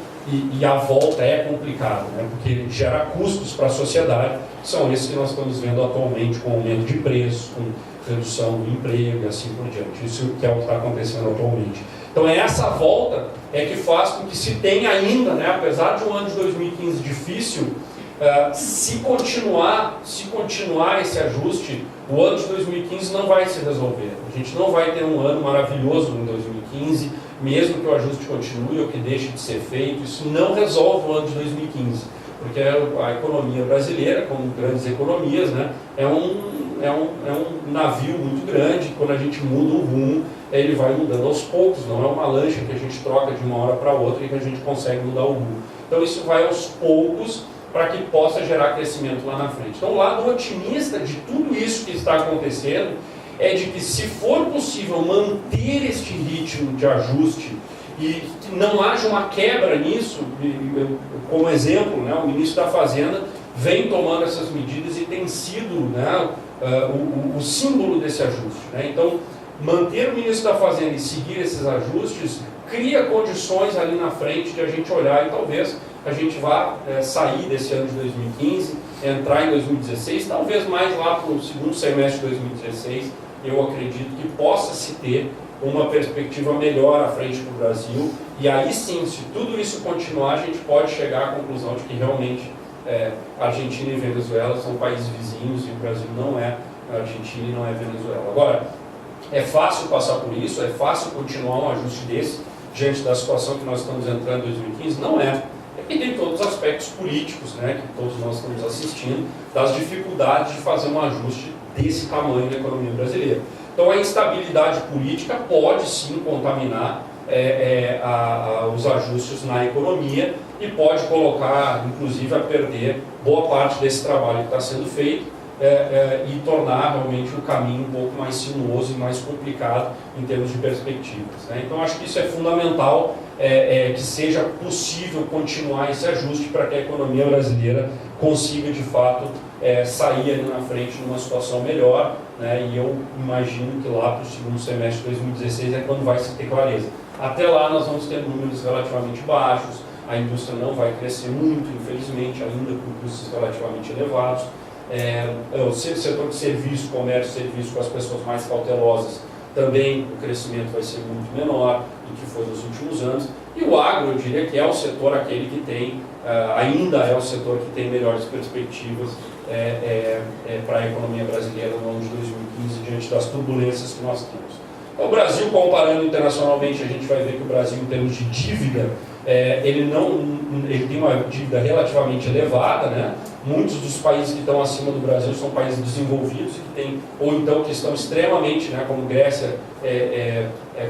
e a volta é complicada, né? Porque gera custos para a sociedade, que são esses que nós estamos vendo atualmente, com aumento de preço, com redução do emprego e assim por diante. Isso que é o que está acontecendo atualmente. Então essa volta é que faz com que se tenha ainda, né, apesar de um ano de 2015 difícil, se continuar esse ajuste, o ano de 2015 não vai se resolver. A gente não vai ter um ano maravilhoso em 2015, mesmo que o ajuste continue ou que deixe de ser feito. Isso não resolve o ano de 2015, porque a economia brasileira, como grandes economias, né, é um navio muito grande. Quando a gente muda o rumo, ele vai mudando aos poucos, não é uma lancha que a gente troca de uma hora para outra e que a gente consegue mudar o rumo. Então isso vai aos poucos para que possa gerar crescimento lá na frente. Então o lado otimista de tudo isso que está acontecendo é de que, se for possível manter este ritmo de ajuste e que não haja uma quebra nisso, como exemplo, né, o ministro da Fazenda vem tomando essas medidas e tem sido, né, o símbolo desse ajuste, né? Então, manter o ministro da Fazenda e seguir esses ajustes cria condições ali na frente de a gente olhar e talvez a gente vá sair desse ano de 2015, entrar em 2016, talvez mais lá para o segundo semestre de 2016, eu acredito que possa se ter uma perspectiva melhor à frente para o Brasil, e aí sim, se tudo isso continuar, a gente pode chegar à conclusão de que realmente Argentina e Venezuela são países vizinhos e o Brasil não é Argentina e não é Venezuela. Agora, é fácil passar por isso? É fácil continuar um ajuste desse diante da situação que nós estamos entrando em 2015? Não é. E tem todos os aspectos políticos, né, que todos nós estamos assistindo, das dificuldades de fazer um ajuste desse tamanho na economia brasileira. Então a instabilidade política pode sim contaminar os ajustes na economia e pode colocar, inclusive, a perder boa parte desse trabalho que está sendo feito e tornar realmente o caminho um pouco mais sinuoso e mais complicado em termos de perspectivas, né? Então acho que isso é fundamental, que seja possível continuar esse ajuste para que a economia brasileira consiga de fato sair ali na frente numa situação melhor, né? E eu imagino que lá para o segundo semestre de 2016 é quando vai se ter clareza. Até lá nós vamos ter números relativamente baixos, a indústria não vai crescer muito, infelizmente, ainda com custos relativamente elevados. O setor de serviço, comércio e serviço, com as pessoas mais cautelosas, também o crescimento vai ser muito menor do que foi nos últimos anos. E o agro, eu diria que é o setor aquele que tem, ainda é o setor que tem melhores perspectivas para a economia brasileira no ano de 2015, diante das turbulências que nós temos. Então, o Brasil, comparando internacionalmente, a gente vai ver que o Brasil, em termos de dívida, ele tem uma dívida relativamente elevada, né? Muitos dos países que estão acima do Brasil são países desenvolvidos e que têm, ou então que estão extremamente, né, como Grécia,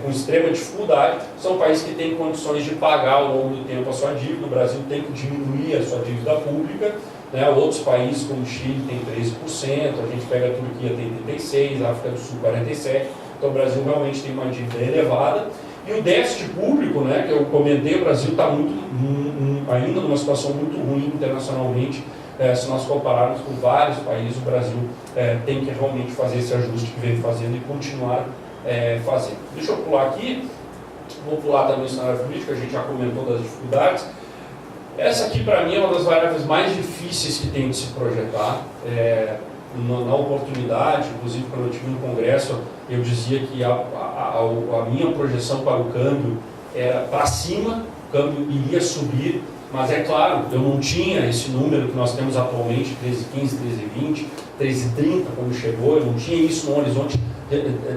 com extrema dificuldade, são países que têm condições de pagar ao longo do tempo a sua dívida. O Brasil tem que diminuir a sua dívida pública, né? Outros países, como o Chile, tem 13%, a gente pega a Turquia, tem 36%, a África do Sul, 47%. Então o Brasil realmente tem uma dívida elevada. E o déficit público, né, que eu comentei, o Brasil está ainda numa situação muito ruim internacionalmente. Se nós compararmos com vários países, o Brasil tem que realmente fazer esse ajuste que vem fazendo e continuar fazendo. Deixa eu pular aqui, vou pular também o cenário político, a gente já comentou das dificuldades. Essa aqui, para mim, é uma das variáveis mais difíceis que tem de se projetar. Na oportunidade, inclusive quando eu estive no Congresso, eu dizia que a minha projeção para o câmbio era para cima, o câmbio iria subir, mas é claro, eu não tinha esse número que nós temos atualmente, 13,15, 13,20, 13,30, quando chegou, eu não tinha isso no horizonte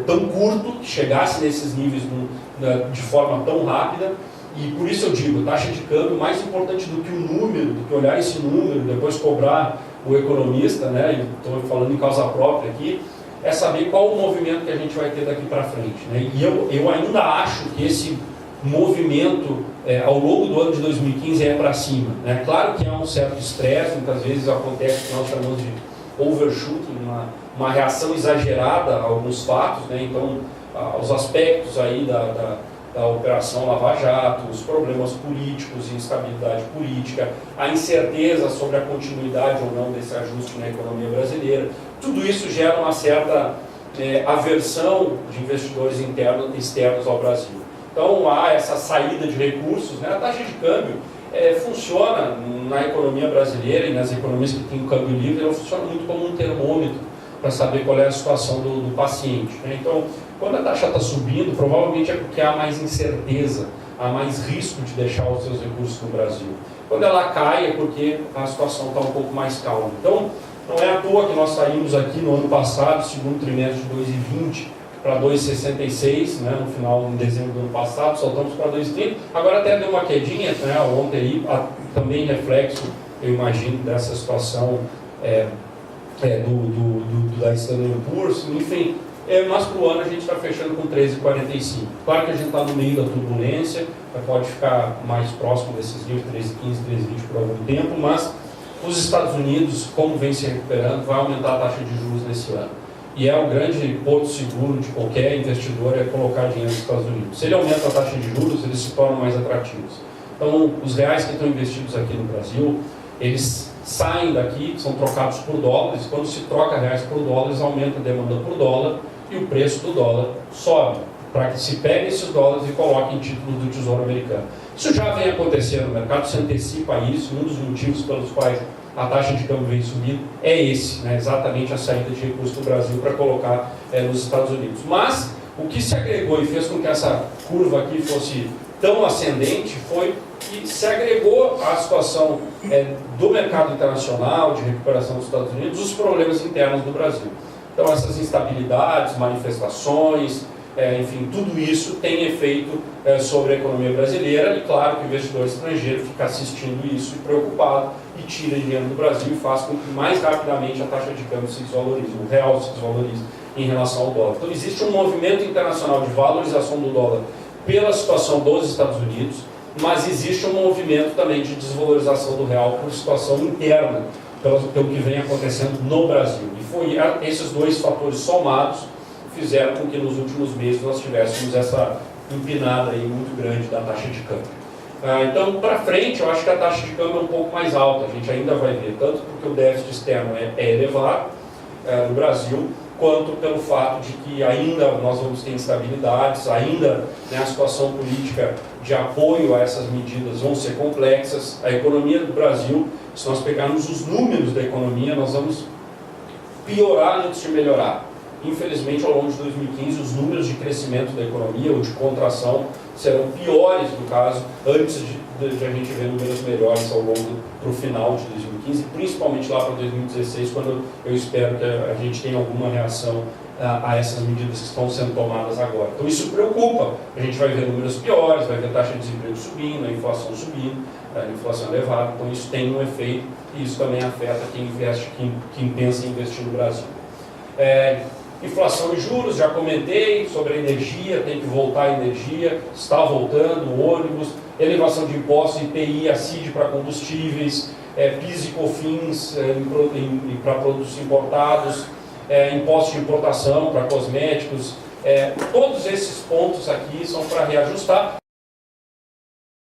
tão curto, que chegasse nesses níveis de forma tão rápida. E por isso eu digo, taxa de câmbio, mais importante do que o número, do que olhar esse número, depois cobrar o economista, né, e estou falando em causa própria aqui, é saber qual o movimento que a gente vai ter daqui para frente, né? E eu ainda acho que esse movimento ao longo do ano de 2015 é para cima, né? Claro que há um certo estresse, muitas vezes acontece o que nós chamamos de overshooting, uma reação exagerada a alguns fatos, né? Então, os aspectos aí da Operação Lava Jato, os problemas políticos, instabilidade política, a incerteza sobre a continuidade ou não desse ajuste na economia brasileira, tudo isso gera uma certa aversão de investidores internos e externos ao Brasil. Então há essa saída de recursos, né? A taxa de câmbio funciona na economia brasileira e nas economias que têm o câmbio livre, ela funciona muito como um termômetro para saber qual é a situação do paciente, né? Então, quando a taxa está subindo, provavelmente é porque há mais incerteza, há mais risco de deixar os seus recursos no Brasil. Quando ela cai é porque a situação está um pouco mais calma. Então, não é à toa que nós saímos aqui no ano passado, segundo trimestre de 2020, para 2,66, né, no final de dezembro do ano passado, soltamos para 2,30. Agora até deu uma quedinha, né, ontem aí, também reflexo, eu imagino, dessa situação da Standard & Poor's, enfim. Mas para o ano a gente está fechando com 13,45. Claro que a gente está no meio da turbulência, pode ficar mais próximo desses níveis, 13,15, 13,20 por algum tempo, mas os Estados Unidos, como vem se recuperando, vai aumentar a taxa de juros nesse ano. E é o grande porto seguro de qualquer investidor colocar dinheiro nos Estados Unidos. Se ele aumenta a taxa de juros, eles se tornam mais atrativos. Então, os reais que estão investidos aqui no Brasil, eles saem daqui, são trocados por dólares. Quando se troca reais por dólares, aumenta a demanda por dólar e o preço do dólar sobe, para que se pegue esses dólares e coloque em títulos do Tesouro Americano. Isso já vem acontecendo no mercado, se antecipa isso. Um dos motivos pelos quais a taxa de câmbio vem subindo é esse, né? Exatamente a saída de recursos do Brasil para colocar nos Estados Unidos. Mas o que se agregou e fez com que essa curva aqui fosse tão ascendente foi que se agregou à situação do mercado internacional, de recuperação dos Estados Unidos, os problemas internos do Brasil. Então essas instabilidades, manifestações, enfim, tudo isso tem efeito sobre a economia brasileira e claro que o investidor estrangeiro fica assistindo isso e preocupado e tira dinheiro do Brasil e faz com que mais rapidamente a taxa de câmbio se desvalorize, o real se desvalorize em relação ao dólar. Então existe um movimento internacional de valorização do dólar pela situação dos Estados Unidos, mas existe um movimento também de desvalorização do real por situação interna, pelo que vem acontecendo no Brasil. E foi esses dois fatores somados fizeram com que nos últimos meses nós tivéssemos essa empinada aí muito grande da taxa de câmbio. Então, para frente, eu acho que a taxa de câmbio é um pouco mais alta, a gente ainda vai ver, tanto porque o déficit externo é elevado no Brasil, quanto pelo fato de que ainda nós vamos ter instabilidades, ainda a situação política de apoio a essas medidas vão ser complexas. A economia do Brasil, se nós pegarmos os números da economia, nós vamos piorar antes de melhorar. Infelizmente, ao longo de 2015, os números de crescimento da economia ou de contração serão piores, no caso, antes de a gente ver números melhores ao longo para o final de 2015, principalmente lá para 2016, quando eu espero que a gente tenha alguma reação a essas medidas que estão sendo tomadas agora. Então isso preocupa, a gente vai ver números piores, vai ver a taxa de desemprego subindo, a inflação subindo, a inflação elevada, então isso tem um efeito e isso também afeta quem investe, quem pensa em investir no Brasil. Inflação e juros, já comentei sobre a energia, tem que voltar a energia, está voltando, o ônibus, elevação de impostos, IPI, ACID para combustíveis, PIS e COFINS para produtos importados, impostos de importação para cosméticos, todos esses pontos aqui são para reajustar.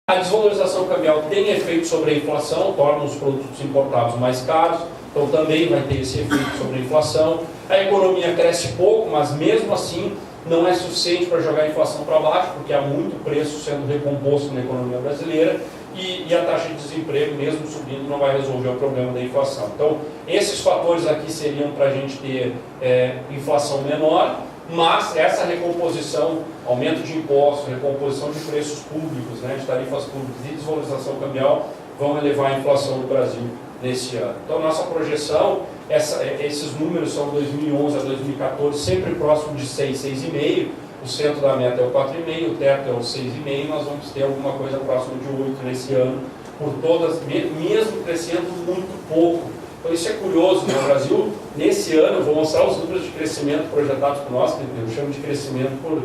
A desvalorização cambial tem efeito sobre a inflação, torna os produtos importados mais caros, então também vai ter esse efeito sobre a inflação. A economia cresce pouco, mas mesmo assim não é suficiente para jogar a inflação para baixo, porque há muito preço sendo recomposto na economia brasileira e a taxa de desemprego, mesmo subindo, não vai resolver o problema da inflação. Então, esses fatores aqui seriam para a gente ter inflação menor, mas essa recomposição, aumento de impostos, recomposição de preços públicos, de tarifas públicas e desvalorização cambial vão elevar a inflação no Brasil nesse ano. Então, nossa projeção, esses números são de 2011 a 2014, sempre próximo de 6, 6,5. O centro da meta é o 4,5, o teto é o 6,5. Nós vamos ter alguma coisa próxima de 8 nesse ano, por todas, mesmo crescendo muito pouco. Então, isso é curioso, né? O Brasil nesse ano, eu vou mostrar os números de crescimento projetados por nós, que eu chamo de crescimento por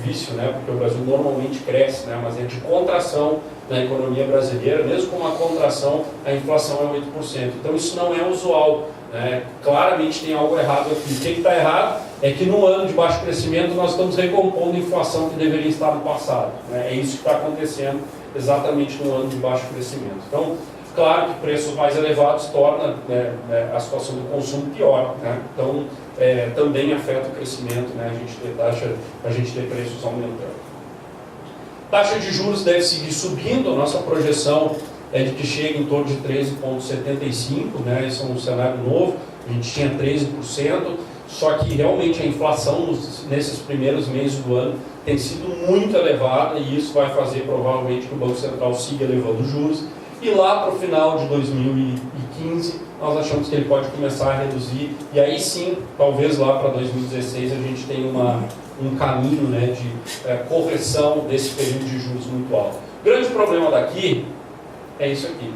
vício, né? Porque o Brasil normalmente cresce, né? Mas é de contração na economia brasileira, mesmo com uma contração, a inflação é 8%. Então isso não é usual, né? Claramente tem algo errado aqui. O que está errado é que no ano de baixo crescimento nós estamos recompondo a inflação que deveria estar no passado, né? É isso que está acontecendo exatamente no ano de baixo crescimento. Então, claro que preços mais elevados tornam, né, a situação do consumo pior, né? Então, também afeta o crescimento, né? A gente ter preços aumentando. Taxa de juros deve seguir subindo, a nossa projeção é de que chegue em torno de 13,75%, né? Esse é um cenário novo, a gente tinha 13%, só que realmente a inflação nesses primeiros meses do ano tem sido muito elevada e isso vai fazer provavelmente que o Banco Central siga elevando os juros. E lá para o final de 2015, nós achamos que ele pode começar a reduzir, e aí sim, talvez lá para 2016, a gente tenha um caminho, né, de correção desse período de juros muito alto. O grande problema daqui é isso aqui.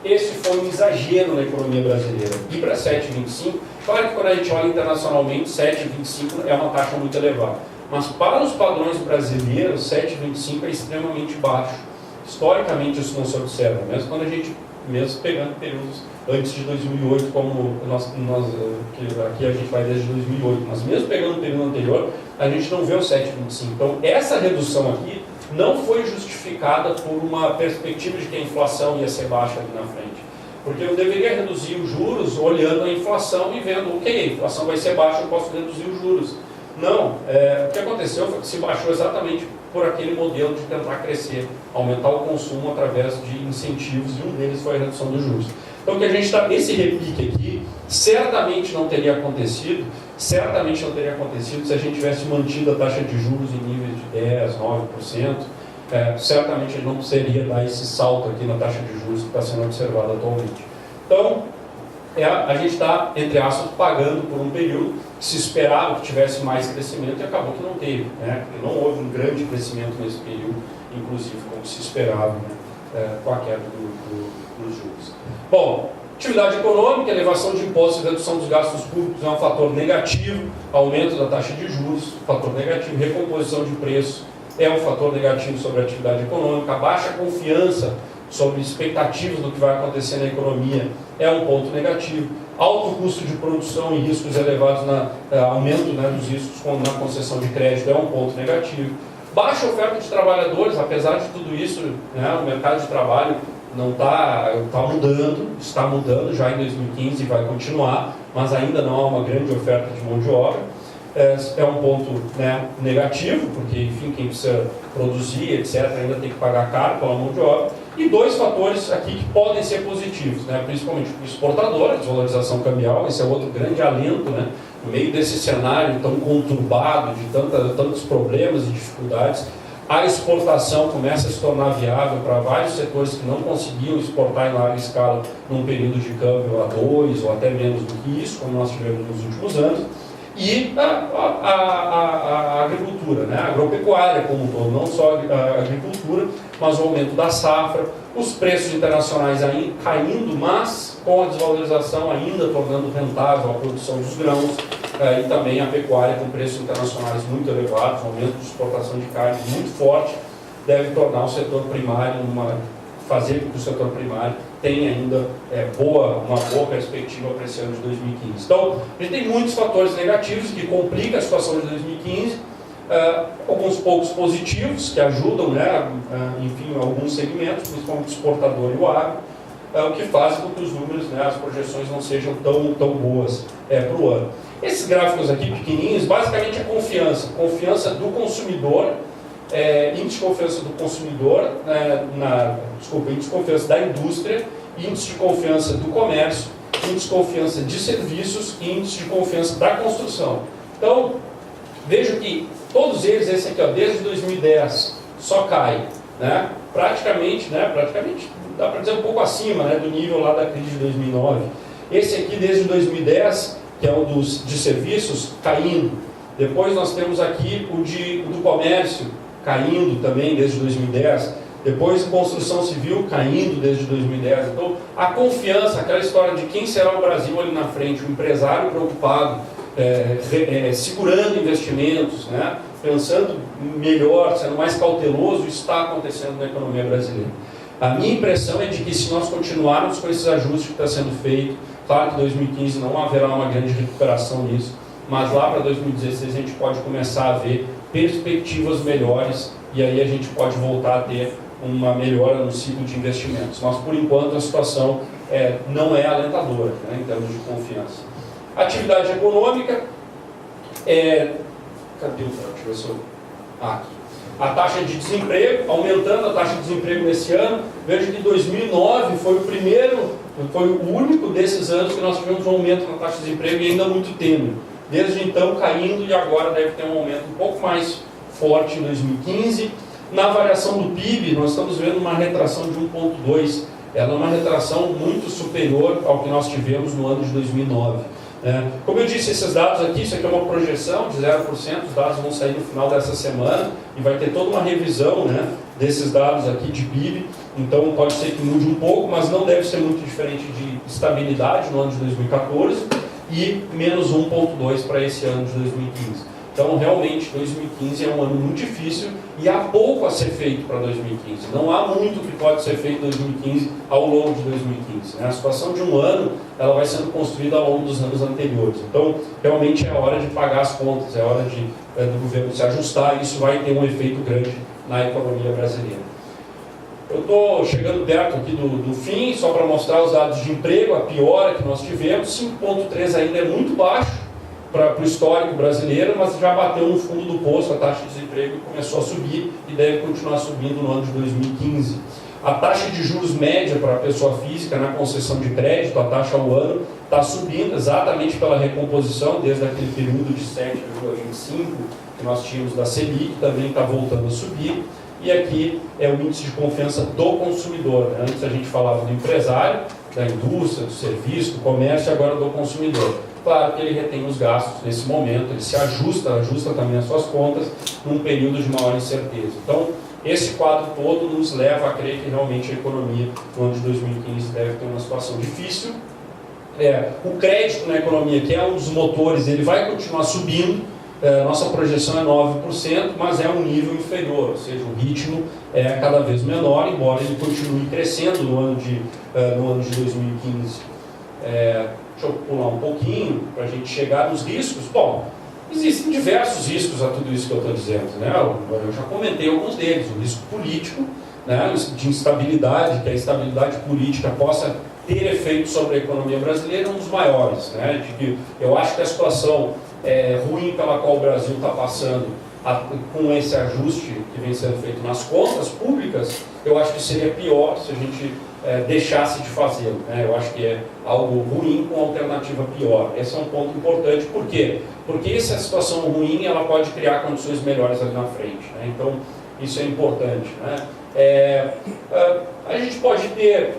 Esse foi um exagero na economia brasileira. Ir para 7,25, claro que quando a gente olha internacionalmente, 7,25 é uma taxa muito elevada. Mas para os padrões brasileiros, 7,25 é extremamente baixo. Historicamente isso não se observa, mesmo quando a gente, mesmo pegando períodos antes de 2008, como aqui a gente vai desde 2008, mas mesmo pegando o período anterior, a gente não vê o 7,25. Então essa redução aqui não foi justificada por uma perspectiva de que a inflação ia ser baixa ali na frente. Porque eu deveria reduzir os juros olhando a inflação e vendo, ok, a inflação vai ser baixa, eu posso reduzir os juros. Não, o que aconteceu foi que se baixou exatamente por aquele modelo de tentar crescer, aumentar o consumo através de incentivos, e um deles foi a redução dos juros. Então, que a gente está, esse repique aqui, certamente não teria acontecido se a gente tivesse mantido a taxa de juros em níveis de 10%, 9%, certamente ele não precisaria dar esse salto aqui na taxa de juros que está sendo observado atualmente. Então, a gente está, entre aspas, pagando por um período que se esperava que tivesse mais crescimento e acabou que não teve, né? E não houve um grande crescimento nesse período, inclusive como se esperava, né? Com a queda dos juros. Bom, atividade econômica, elevação de impostos e redução dos gastos públicos é um fator negativo, aumento da taxa de juros, fator negativo, recomposição de preço é um fator negativo sobre a atividade econômica, a baixa confiança sobre expectativas do que vai acontecer na economia é um ponto negativo, alto custo de produção e riscos elevados, aumento, né, dos riscos na concessão de crédito é um ponto negativo, baixa oferta de trabalhadores, apesar de tudo isso, né, o mercado de trabalho não está mudando já em 2015 e vai continuar, mas ainda não há uma grande oferta de mão de obra. É um ponto, né, negativo, porque, enfim, quem precisa produzir, etc., ainda tem que pagar caro pela mão de obra. E dois fatores aqui que podem ser positivos, né, principalmente o exportador, a desvalorização cambial, esse é outro grande alento, né, no meio desse cenário tão conturbado, de tantos problemas e dificuldades. A exportação começa a se tornar viável para vários setores que não conseguiam exportar em larga escala num período de câmbio a 2 ou até menos do que isso, como nós tivemos nos últimos anos. E a agricultura, né? A agropecuária como um todo, não só a agricultura, mas o aumento da safra, os preços internacionais ainda caindo, mas com a desvalorização ainda tornando rentável a produção dos grãos, e também a pecuária com preços internacionais muito elevados, o aumento de exportação de carne muito forte, deve tornar o setor primário, fazer com que o setor primário tenha ainda uma boa perspectiva para esse ano de 2015. Então, a gente tem muitos fatores negativos que complicam a situação de 2015, alguns poucos positivos que ajudam, né, enfim, alguns segmentos, principalmente o exportador e o agro, o que faz com que os números, né, as projeções não sejam tão boas para o ano. Esses gráficos aqui pequenininhos, basicamente é confiança do consumidor, índice de confiança do consumidor, índice de confiança da indústria, índice de confiança do comércio, índice de confiança de serviços e índice de confiança da construção. Então, vejo que todos eles, esse aqui, ó, desde 2010, só cai, né? Praticamente, dá para dizer um pouco acima, né, do nível lá da crise de 2009. Esse aqui, desde 2010, que é o de serviços, caindo. Depois nós temos aqui o do comércio, caindo também desde 2010. Depois, construção civil caindo desde 2010. Então, a confiança, aquela história de quem será o Brasil ali na frente, o empresário preocupado, segurando investimentos, né? Pensando melhor, sendo mais cauteloso, está acontecendo na economia brasileira. A minha impressão é de que se nós continuarmos com esses ajustes que está sendo feito, claro que em 2015 não haverá uma grande recuperação nisso, mas lá para 2016 a gente pode começar a ver perspectivas melhores e aí a gente pode voltar a ter uma melhora no ciclo de investimentos. Mas por enquanto a situação não é alentadora, né, em termos de confiança. Atividade econômica, cadê o deixa eu ver se eu... aqui. A taxa de desemprego, aumentando a taxa de desemprego nesse ano. Veja que 2009 foi o único desses anos que nós tivemos um aumento na taxa de desemprego e ainda muito tênue. Desde então caindo e agora deve ter um aumento um pouco mais forte em 2015. Na variação do PIB, nós estamos vendo uma retração de 1,2. Ela é uma retração muito superior ao que nós tivemos no ano de 2009. Como eu disse, esses dados aqui, isso aqui é uma projeção de 0%, os dados vão sair no final dessa semana e vai ter toda uma revisão, né, desses dados aqui de PIB, então pode ser que mude um pouco, mas não deve ser muito diferente de estabilidade no ano de 2014 e menos 1,2 para esse ano de 2015. Então, realmente, 2015 é um ano muito difícil e há pouco a ser feito para 2015. Não há muito que pode ser feito em 2015 ao longo de 2015. Né? A situação de um ano, ela vai sendo construída ao longo dos anos anteriores. Então, realmente é hora de pagar as contas, é hora do governo se ajustar e isso vai ter um efeito grande na economia brasileira. Eu estou chegando perto aqui do fim, só para mostrar os dados de emprego, a piora que nós tivemos. 5,3 ainda é muito baixo para o histórico brasileiro, mas já bateu no fundo do poço, a taxa de desemprego começou a subir e deve continuar subindo no ano de 2015. A taxa de juros média para a pessoa física na concessão de crédito, a taxa ao ano, está subindo exatamente pela recomposição, desde aquele período de 7,25 que nós tínhamos da Selic, também está voltando a subir. E aqui é o índice de confiança do consumidor. Antes a gente falava do empresário, da indústria, do serviço, do comércio, agora do consumidor. Claro que ele retém os gastos nesse momento, ele se ajusta também as suas contas num período de maior incerteza. Então, esse quadro todo nos leva a crer que realmente a economia no ano de 2015 deve ter uma situação difícil. O crédito na economia, que é um dos motores, ele vai continuar subindo. Nossa projeção é 9%, mas é um nível inferior, ou seja, o ritmo é cada vez menor, embora ele continue crescendo no ano de 2015. Deixa eu pular um pouquinho para a gente chegar nos riscos. Bom, existem diversos riscos a tudo isso que eu estou dizendo, né? Eu já comentei alguns deles. O risco político, né? De instabilidade, que a instabilidade política possa ter efeito sobre a economia brasileira, é um dos maiores, né? De que eu acho que a situação ruim pela qual o Brasil está passando com esse ajuste que vem sendo feito nas contas públicas, eu acho que seria pior se a gente deixasse de fazê-lo, né? Eu acho que é algo ruim com alternativa pior. Esse é um ponto importante. Por quê? Porque essa situação ruim ela pode criar condições melhores ali na frente, né? Então, isso é importante, né? A gente pode ter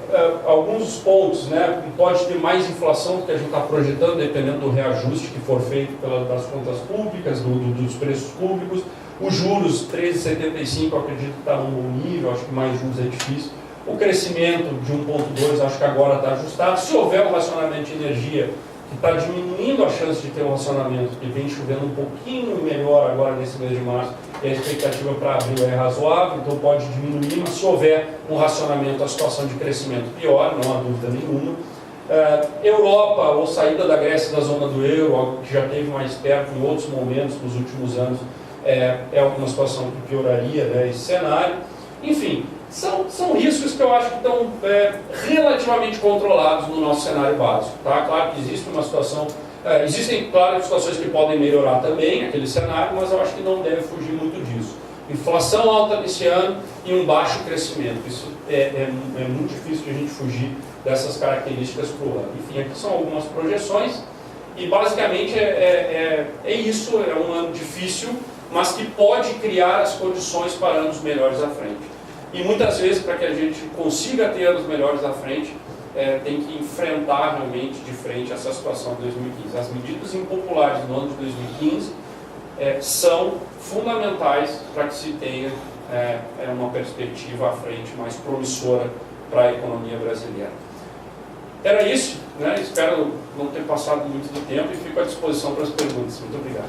alguns pontos, né? Pode ter mais inflação do que a gente está projetando, dependendo do reajuste que for feito das contas públicas, dos preços públicos. Os juros, 13,75, eu acredito que está num bom nível, acho que mais juros é difícil. O crescimento de 1,2 acho que agora está ajustado. Se houver um racionamento de energia, que está diminuindo a chance de ter um racionamento, que vem chovendo um pouquinho melhor agora nesse mês de março, e a expectativa para abril é razoável, então pode diminuir, mas se houver um racionamento, a situação de crescimento pior, não há dúvida nenhuma. Europa, ou saída da Grécia da zona do euro, algo que já teve mais perto em outros momentos nos últimos anos, é uma situação que pioraria, né, esse cenário. Enfim, são riscos que eu acho que estão relativamente controlados no nosso cenário básico. Tá? Claro que existe uma situação, existem, claro, situações que podem melhorar também, aquele cenário, mas eu acho que não deve fugir muito disso. Inflação alta nesse ano e um baixo crescimento. Isso é muito difícil de a gente fugir dessas características para o ano. Enfim, aqui são algumas projeções e basicamente isso, é um ano difícil, mas que pode criar as condições para anos melhores à frente. E muitas vezes, para que a gente consiga ter anos melhores à frente, tem que enfrentar realmente de frente essa situação de 2015. As medidas impopulares no ano de 2015 são fundamentais para que se tenha é uma perspectiva à frente mais promissora para a economia brasileira. Era isso, né? Espero não ter passado muito do tempo e fico à disposição para as perguntas. Muito obrigado.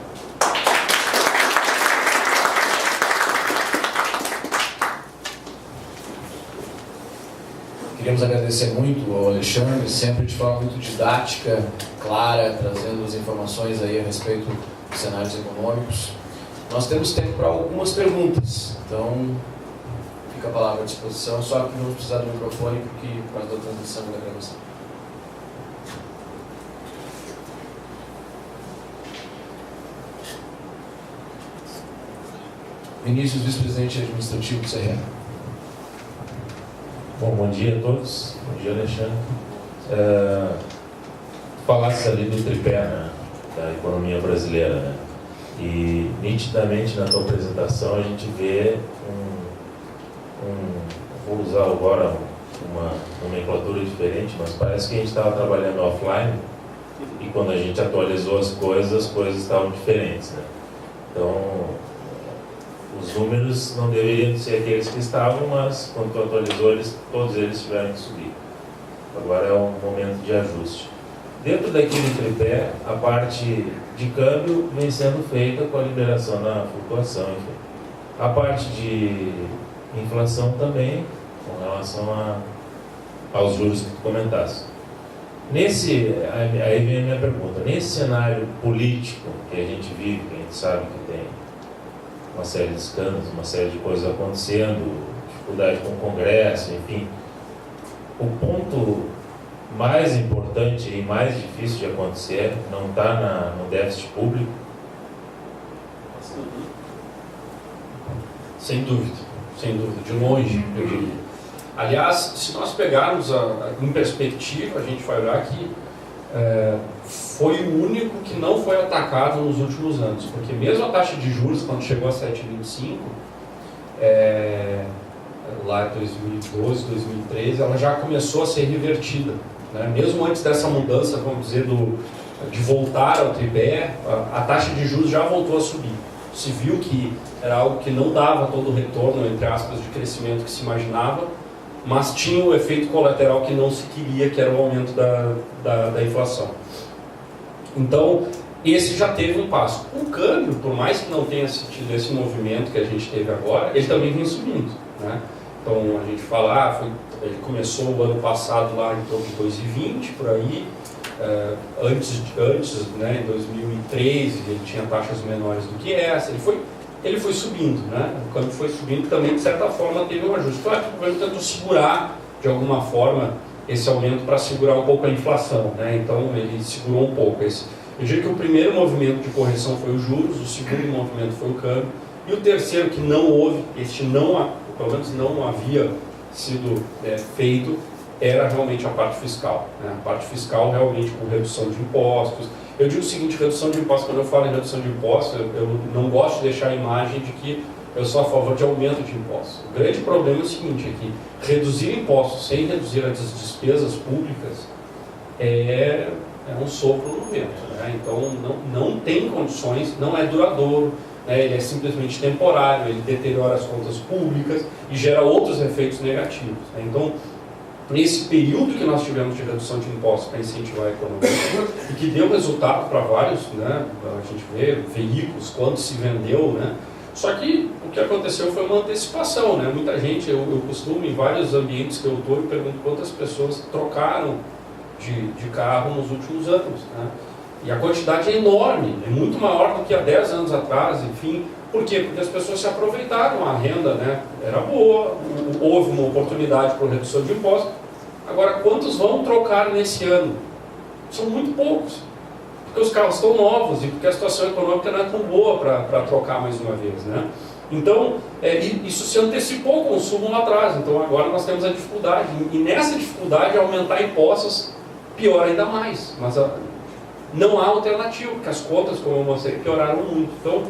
Queremos agradecer muito ao Alexandre, sempre de forma muito didática, clara, trazendo as informações aí a respeito dos cenários econômicos. Nós temos tempo para algumas perguntas, então fica a palavra à disposição, só que vamos precisar do microfone porque por causa da transmissão da gravação. Vinícius, vice-presidente administrativo do CRE. Bom dia a todos. Bom dia, Alexandre. Falasse ali do tripé, né, da economia brasileira, né? E nitidamente na tua apresentação a gente vê vou usar agora uma nomenclatura diferente, mas parece que a gente estava trabalhando offline e quando a gente atualizou as coisas estavam diferentes, né? Então, os números não deveriam ser aqueles que estavam, mas quando tu atualizou, todos eles tiveram que subir. Agora é um momento de ajuste. Dentro daquele tripé, a parte de câmbio vem sendo feita com a liberação da flutuação, enfim. A parte de inflação também, com relação aos juros que tu comentaste. Aí vem a minha pergunta, nesse cenário político que a gente vive, que a gente sabe que tem uma série de escândalos, uma série de coisas acontecendo, dificuldade com o Congresso, enfim, o ponto mais importante e mais difícil de acontecer não está no déficit público? Sem dúvida, de longe, eu diria. Aliás, se nós pegarmos em perspectiva, a gente vai olhar que foi o único que não foi atacado nos últimos anos, porque mesmo a taxa de juros, quando chegou a 7,25, lá em 2012, 2013, ela já começou a ser revertida, né? Mesmo antes dessa mudança, vamos dizer, de voltar ao tripé, a taxa de juros já voltou a subir. Se viu que era algo que não dava todo o retorno, entre aspas, de crescimento que se imaginava, mas tinha o efeito colateral que não se queria, que era o aumento da inflação. Então, esse já teve um passo. O câmbio, por mais que não tenha tido esse movimento que a gente teve agora, ele também vem subindo, né? Então, a gente fala, ele começou o ano passado lá em torno de 2,20, por aí. Antes, né, em 2013, ele tinha taxas menores do que essa. Ele foi subindo, né? O câmbio foi subindo também, de certa forma, teve um ajuste. Claro que o governo tentou segurar, de alguma forma, esse aumento para segurar um pouco a inflação, né? Então, ele segurou um pouco. Eu diria que o primeiro movimento de correção foi os juros, o segundo movimento foi o câmbio, e o terceiro, que não houve, pelo menos não havia sido feito, era realmente a parte fiscal, né? A parte fiscal realmente com redução de impostos. Eu digo o seguinte, redução de impostos, quando eu falo em redução de impostos, eu não gosto de deixar a imagem de que eu sou a favor de aumento de impostos. O grande problema é o seguinte, é que reduzir impostos sem reduzir as despesas públicas é um sopro no vento, né? Então não tem condições, não é duradouro, né? Ele é simplesmente temporário, ele deteriora as contas públicas e gera outros efeitos negativos, né? Então, nesse período que nós tivemos de redução de impostos para incentivar a economia e que deu resultado para vários, né? A gente vê veículos, quanto se vendeu, né? Só que o que aconteceu foi uma antecipação, né? Muita gente, eu costumo, em vários ambientes que eu estou, eu pergunto quantas pessoas trocaram de carro nos últimos anos, né? E a quantidade é enorme, é muito maior do que há 10 anos atrás, enfim. Por quê? Porque as pessoas se aproveitaram, a renda, né, era boa, houve uma oportunidade para redução de impostos. Agora, quantos vão trocar nesse ano? São muito poucos, porque os carros estão novos e porque a situação econômica não é tão boa para trocar mais uma vez, né? Então, isso se antecipou o consumo lá atrás, então agora nós temos a dificuldade, e nessa dificuldade aumentar impostos piora ainda mais, mas não há alternativa, porque as contas, como eu mostrei, pioraram muito. Então,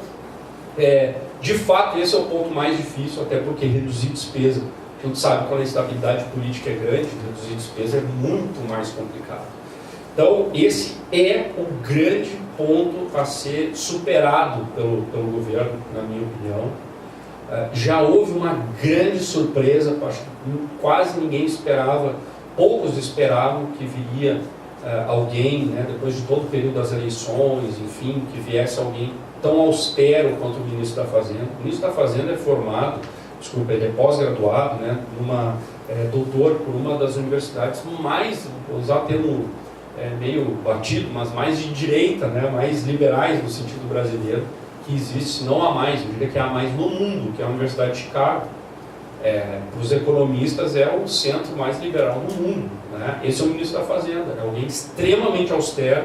de fato, esse é o ponto mais difícil, até porque reduzir despesa, a gente sabe que quando a instabilidade política é grande, reduzir despesa é muito mais complicado. Então, esse é o grande ponto a ser superado pelo governo, na minha opinião. Já houve uma grande surpresa, acho que quase ninguém esperava, poucos esperavam que viria alguém, né, depois de todo o período das eleições, enfim, que viesse alguém tão austero quanto o ministro da Fazenda. O ministro da Fazenda é formado, ele é pós-graduado, né, doutor por uma das universidades mais, vou usar o termo meio batido, mas mais de direita, né, mais liberais no sentido brasileiro, que existe, se não há mais, eu diria que há mais no mundo, que é a Universidade de Chicago. Para os economistas é o centro mais liberal do mundo, né? Esse é o ministro da Fazenda, é alguém extremamente austero,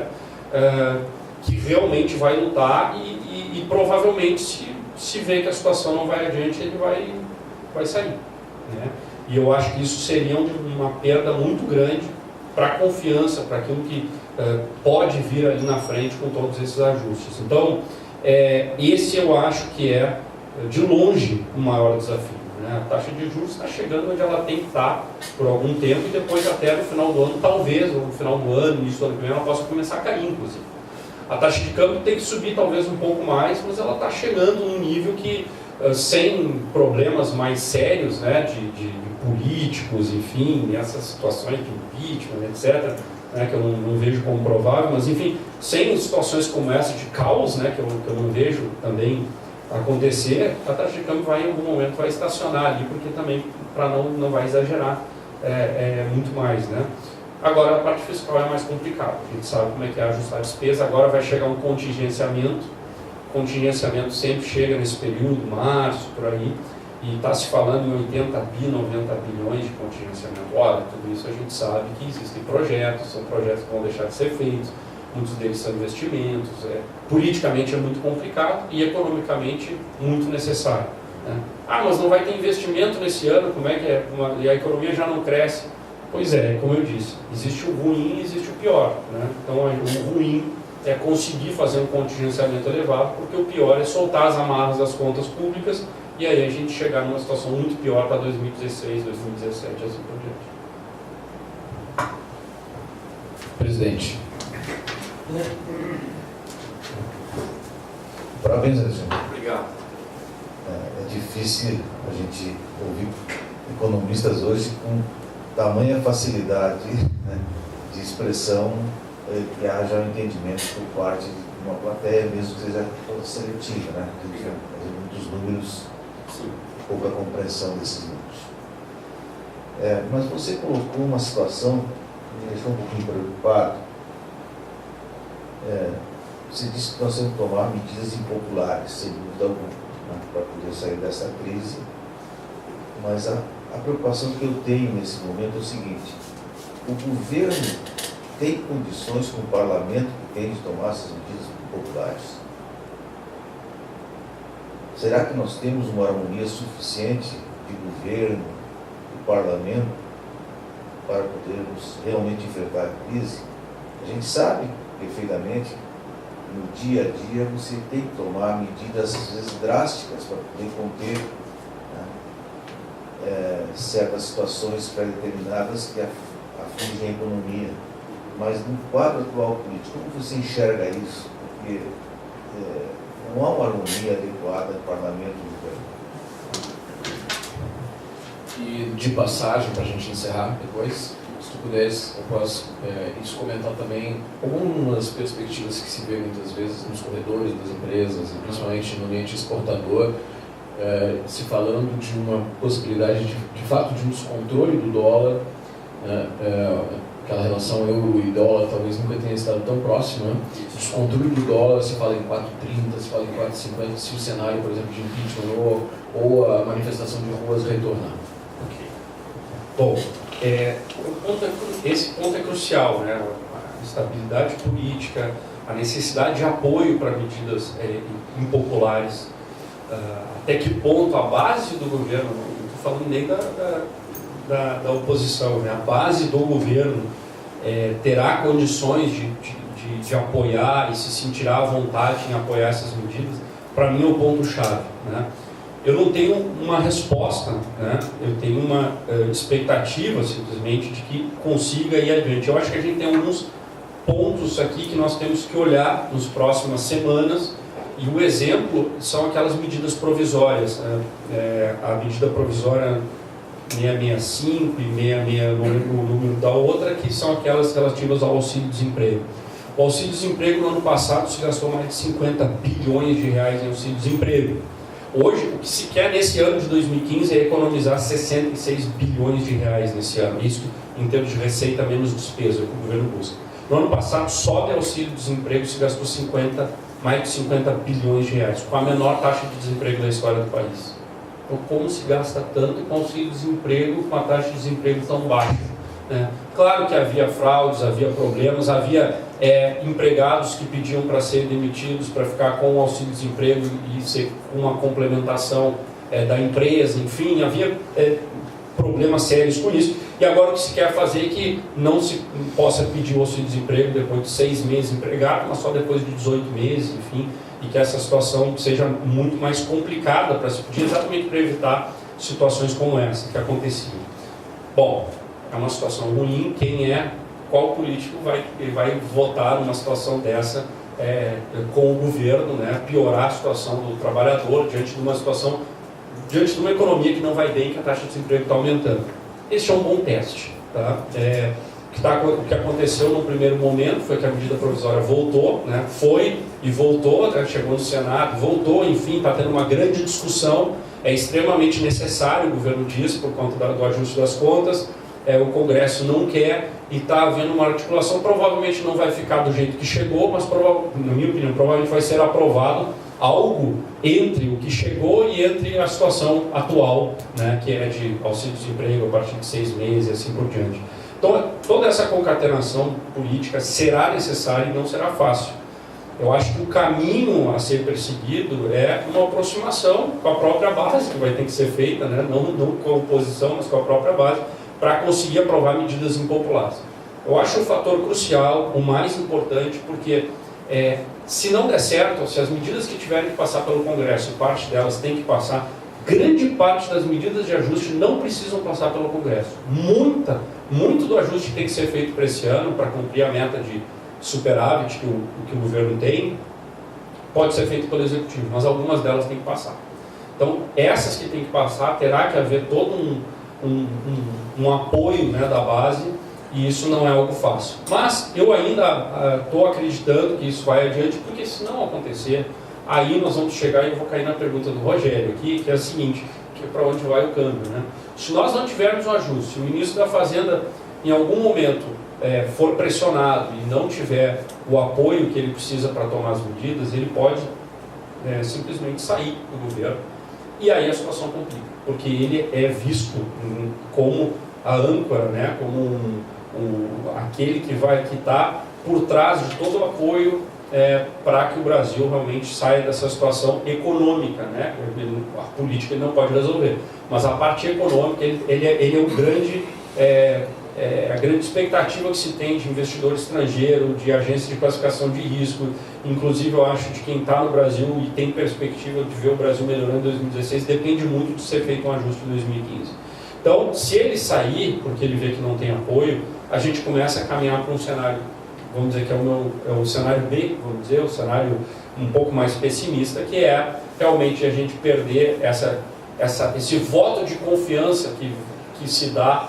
que realmente vai lutar e provavelmente se vê que a situação não vai adiante, ele vai sair, né? E eu acho que isso seria uma perda muito grande para a confiança, para aquilo que pode vir ali na frente com todos esses ajustes. Então, esse eu acho que é, de longe, o maior desafio. A taxa de juros está chegando onde ela tem que estar por algum tempo e depois até no final do ano, talvez, ou no final do ano, início do ano que vem, ela possa começar a cair, inclusive. A taxa de câmbio tem que subir talvez um pouco mais, mas ela está chegando num nível que, sem problemas mais sérios, né, de políticos, enfim, essas situações de impeachment, etc., né, que eu não vejo como provável, mas enfim, sem situações como essa de caos, né, que eu não vejo também acontecer, a taxa de câmbio em algum momento vai estacionar ali, porque também para não vai exagerar muito mais, né? Agora a parte fiscal é mais complicada, a gente sabe como é que é ajustar a despesa, agora vai chegar um contingenciamento sempre chega nesse período, março, por aí, e está se falando em 80 90 bilhões de contingenciamento. Olha, tudo isso a gente sabe que existem projetos, são projetos que vão deixar de ser feitos, muitos deles são investimentos, politicamente é muito complicado e economicamente muito necessário, né? Mas não vai ter investimento nesse ano, como é que é? E a economia já não cresce. Pois é, como eu disse, existe o ruim e existe o pior, né? Então o ruim é conseguir fazer um contingenciamento elevado, porque o pior é soltar as amarras das contas públicas e aí a gente chegar numa situação muito pior para 2016, 2017 e assim por diante. Presidente. Parabéns, Alexandre. Obrigado. É difícil a gente ouvir economistas hoje com tamanha facilidade, né, de expressão, que haja um entendimento por parte de uma plateia, mesmo que seja seletiva, né? Muitos números, pouca compreensão desses números. Mas você colocou uma situação que me deixou um pouquinho preocupado. Você disse que nós temos que tomar medidas impopulares, sem dúvida alguma, né, para poder sair dessa crise. Mas a preocupação que eu tenho nesse momento é o seguinte: o governo tem condições com o parlamento que tem de tomar essas medidas impopulares? Será que nós temos uma harmonia suficiente de governo e parlamento para podermos realmente enfrentar a crise? A gente sabe perfeitamente que no dia a dia você tem que tomar medidas, às vezes, drásticas para poder conter, né, certas situações pré-determinadas que afligem a economia. Mas no quadro atual político, como você enxerga isso? Porque não há uma harmonia adequada no parlamento e governo. E de passagem, para a gente encerrar depois, se tu puderes, eu posso isso comentar também algumas perspectivas que se vê muitas vezes nos corredores das empresas, e principalmente no ambiente exportador, se falando de uma possibilidade de fato de um descontrole do dólar, aquela relação euro e dólar talvez nunca tenha estado tão próxima, né? Descontrole do dólar, se fala em 4,30, se fala em 4,50, se o cenário, por exemplo, de impeachment ou a manifestação de ruas retornar. Okay. Bom, esse ponto é crucial, né? A estabilidade política, a necessidade de apoio para medidas impopulares, até que ponto a base do governo, não estou falando nem da oposição, né? A base do governo terá condições de apoiar e se sentirá à vontade em apoiar essas medidas, para mim é o ponto-chave, né? Eu não tenho uma resposta, né? Eu tenho uma expectativa, simplesmente, de que consiga ir adiante. Eu acho que a gente tem alguns pontos aqui que nós temos que olhar nas próximas semanas E o exemplo são aquelas medidas provisórias, né? A medida provisória 665 e 66, o número da outra, que são aquelas relativas ao auxílio-desemprego. O auxílio-desemprego no ano passado se gastou mais de 50 bilhões de reais em auxílio-desemprego. Hoje, o que se quer nesse ano de 2015 é economizar 66 bilhões de reais nesse ano. Isso em termos de receita menos despesa, que o governo busca. No ano passado, só de auxílio-desemprego se gastou mais de 50 bilhões de reais, com a menor taxa de desemprego da história do país. Então, como se gasta tanto com auxílio-desemprego com a taxa de desemprego tão baixa? Né? Claro que havia fraudes, havia problemas, havia empregados que pediam para serem demitidos, para ficar com o auxílio-desemprego e ser com uma complementação da empresa, enfim, havia problemas sérios com isso. E agora o que se quer fazer é que não se possa pedir o auxílio-desemprego depois de 6 meses empregado, mas só depois de 18 meses, enfim, e que essa situação seja muito mais complicada para se pedir, exatamente para evitar situações como essa que aconteciam. Bom, é uma situação ruim. Qual político vai votar numa situação dessa com o governo, né, piorar a situação do trabalhador diante de uma economia que não vai bem, que a taxa de desemprego está aumentando? Este é um bom teste. Tá? O que aconteceu no primeiro momento foi que a medida provisória voltou, né, foi e voltou, chegou no Senado, voltou, enfim, está tendo uma grande discussão, é extremamente necessário, o governo diz, por conta do ajuste das contas, o Congresso não quer e está havendo uma articulação, provavelmente não vai ficar do jeito que chegou, mas na minha opinião, provavelmente vai ser aprovado algo entre o que chegou e entre a situação atual, né, que é de auxílio-desemprego a partir de 6 meses e assim por diante. Então, toda essa concatenação política será necessária e não será fácil. Eu acho que o caminho a ser perseguido é uma aproximação com a própria base, que vai ter que ser feita, né, não com a oposição, mas com a própria base, para conseguir aprovar medidas impopulares. Eu acho o fator crucial, o mais importante, porque se não der certo, se as medidas que tiverem que passar pelo Congresso, parte delas tem que passar, grande parte das medidas de ajuste não precisam passar pelo Congresso. Muito do ajuste tem que ser feito para esse ano, para cumprir a meta de superávit que o governo tem, pode ser feito pelo Executivo, mas algumas delas têm que passar. Então, essas que têm que passar, terá que haver todo um apoio, né, da base, e isso não é algo fácil. Mas eu ainda estou acreditando que isso vai adiante, porque se não acontecer, aí nós vamos chegar, e eu vou cair na pergunta do Rogério aqui, que é a seguinte, que é para onde vai o câmbio, né? Se nós não tivermos um ajuste, se o ministro da Fazenda em algum momento for pressionado e não tiver o apoio que ele precisa para tomar as medidas, ele pode simplesmente sair do governo, e aí a situação complica, porque ele é visto como a âncora, né, como aquele que está por trás de todo o apoio para que o Brasil realmente saia dessa situação econômica, né? A política ele não pode resolver, mas a parte econômica ele é o grande, a grande expectativa que se tem de investidor estrangeiro, de agência de classificação de risco, inclusive eu acho de quem está no Brasil e tem perspectiva de ver o Brasil melhorando em 2016, depende muito de ser feito um ajuste em 2015. Então, se ele sair, porque ele vê que não tem apoio, a gente começa a caminhar para um cenário, vamos dizer que é o cenário B, vamos dizer, o cenário um pouco mais pessimista, que é realmente a gente perder esse voto de confiança que se dá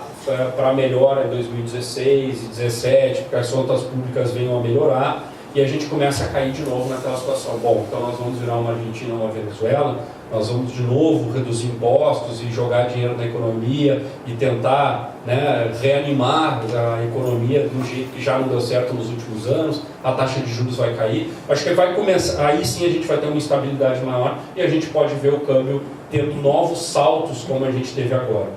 para a melhora em 2016 e 2017, porque as contas públicas venham a melhorar, e a gente começa a cair de novo naquela situação. Bom, então nós vamos virar uma Argentina ou uma Venezuela, nós vamos de novo reduzir impostos e jogar dinheiro na economia e tentar, né, reanimar a economia de um jeito que já não deu certo nos últimos anos, a taxa de juros vai cair. Acho que vai começar, aí sim a gente vai ter uma estabilidade maior e a gente pode ver o câmbio tendo novos saltos como a gente teve agora.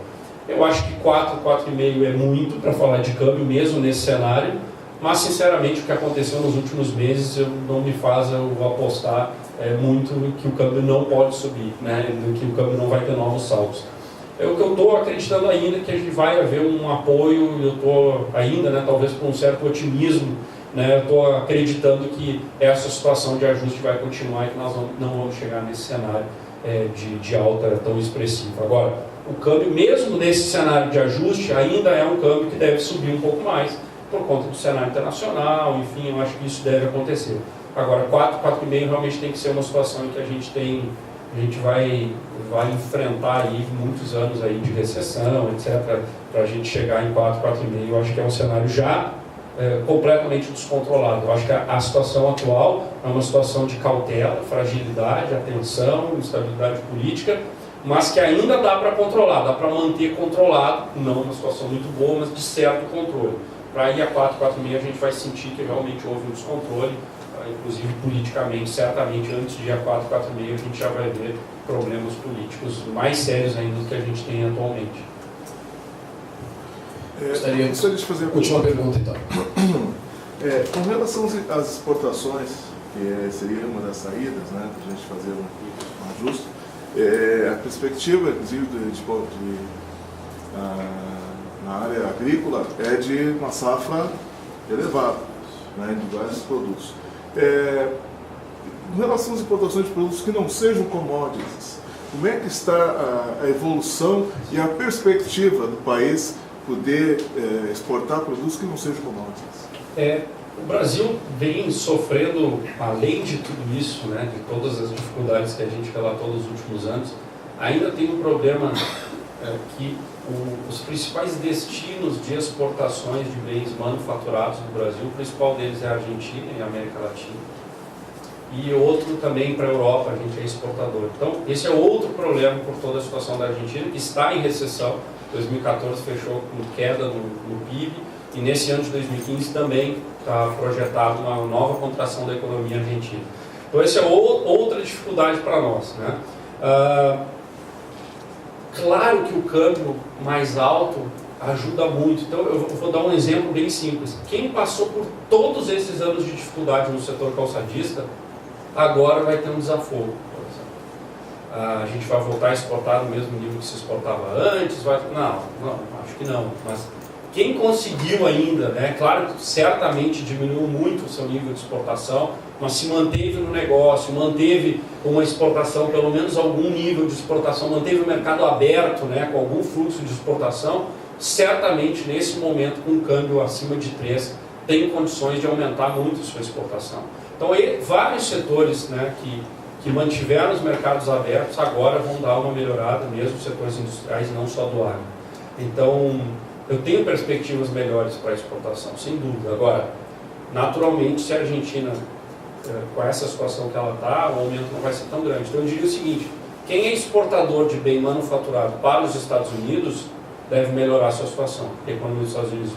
Eu acho que 4,5 é muito para falar de câmbio mesmo nesse cenário, mas sinceramente o que aconteceu nos últimos meses não me faz eu apostar muito que o câmbio não pode subir, né? Que o câmbio não vai ter novos saltos. O que eu estou acreditando ainda é que a gente vai haver um apoio, eu estou ainda, né, talvez com um certo otimismo, né, eu estou acreditando que essa situação de ajuste vai continuar e que nós não vamos chegar nesse cenário de alta tão expressivo. Agora, o câmbio, mesmo nesse cenário de ajuste, ainda é um câmbio que deve subir um pouco mais, por conta do cenário internacional, enfim, eu acho que isso deve acontecer. Agora, 4,5 realmente tem que ser uma situação em que a gente vai enfrentar aí muitos anos aí de recessão, etc., para a gente chegar em 4,5. Eu acho que é um cenário já completamente descontrolado. Eu acho que a situação atual é uma situação de cautela, fragilidade, atenção, instabilidade política, mas que ainda dá para controlar, dá para manter controlado, não uma situação muito boa, mas de certo controle. Para ir a 4,5 a gente vai sentir que realmente houve um descontrole, inclusive politicamente, certamente antes de ir a 4,5 a gente já vai ver problemas políticos mais sérios ainda do que a gente tem atualmente. Gostaria de fazer uma última pergunta, então. Com relação às exportações, que seria uma das saídas, né, para a gente fazer um ajuste, a perspectiva, inclusive, na área agrícola é de uma safra elevada, né, de vários produtos. Com relação às importações de produtos que não sejam commodities, como é que está a evolução e a perspectiva do país poder exportar produtos que não sejam commodities? O Brasil vem sofrendo, além de tudo isso, né, de todas as dificuldades que a gente relatou nos últimos anos, ainda tem um problema que os principais destinos de exportações de bens manufaturados no Brasil, o principal deles é a Argentina e a América Latina. E outro também para a Europa, a gente é exportador. Então, esse é outro problema por toda a situação da Argentina, que está em recessão. 2014 fechou com queda no PIB, e nesse ano de 2015 também está projetado uma nova contração da economia argentina. Então, essa é outra dificuldade para nós, né? Claro que o câmbio mais alto ajuda muito. Então, eu vou dar um exemplo bem simples. Quem passou por todos esses anos de dificuldade no setor calçadista, agora vai ter um desafogo, por exemplo. A gente vai voltar a exportar no mesmo nível que se exportava antes? Não, acho que não. Mas quem conseguiu ainda, né? Claro que certamente diminuiu muito o seu nível de exportação, mas se manteve no negócio, manteve uma exportação, pelo menos algum nível de exportação, manteve o mercado aberto, né, com algum fluxo de exportação, certamente nesse momento, com um câmbio acima de 3, tem condições de aumentar muito a sua exportação. Então, vários setores, né, que mantiveram os mercados abertos, agora vão dar uma melhorada, mesmo setores industriais, não só do agro. Então, eu tenho perspectivas melhores para a exportação, sem dúvida. Agora, naturalmente, se a Argentina, com essa situação que ela está, o aumento não vai ser tão grande. Então, eu diria o seguinte: quem é exportador de bem manufaturado para os Estados Unidos deve melhorar a sua situação. A economia dos Estados Unidos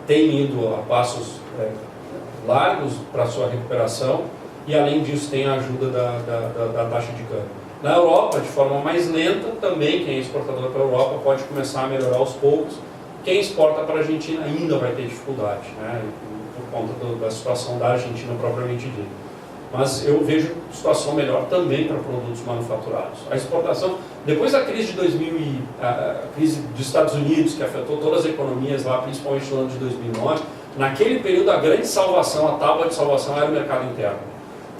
tem ido a passos largos para a sua recuperação, e além disso tem a ajuda da taxa de câmbio. Na Europa, de forma mais lenta, também quem é exportador para a Europa pode começar a melhorar aos poucos. Quem exporta para a Argentina ainda vai ter dificuldade, né, por conta da situação da Argentina propriamente dita. Mas eu vejo situação melhor também para produtos manufaturados. A exportação, depois da crise de a crise dos Estados Unidos, que afetou todas as economias lá, principalmente no ano de 2009, naquele período a grande salvação, a tábua de salvação era o mercado interno.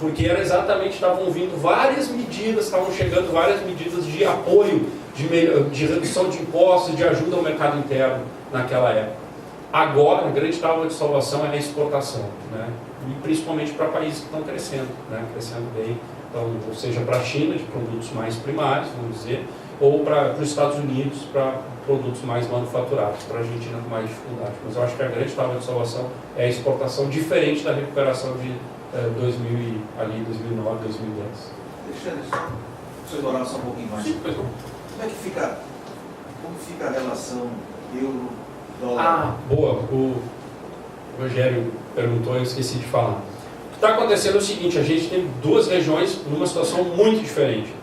Porque era exatamente, estavam vindo várias medidas, estavam chegando várias medidas de apoio, de redução de impostos, de ajuda ao mercado interno naquela época. Agora, a grande tábua de salvação é a exportação, né? E principalmente para países que estão crescendo, né? Crescendo bem, então, ou seja, para a China, de produtos mais primários, vamos dizer, ou para os Estados Unidos, para produtos mais manufaturados, para a Argentina com mais dificuldade. Mas eu acho que a grande tábua de salvação é a exportação, diferente da recuperação de 2009, 2010. Deixa eu explorar só um pouquinho mais. Sim, pois não. Como fica a relação euro-dólar? Boa. O Rogério perguntou, eu esqueci de falar. O que está acontecendo é o seguinte: a gente tem duas regiões numa situação muito diferente.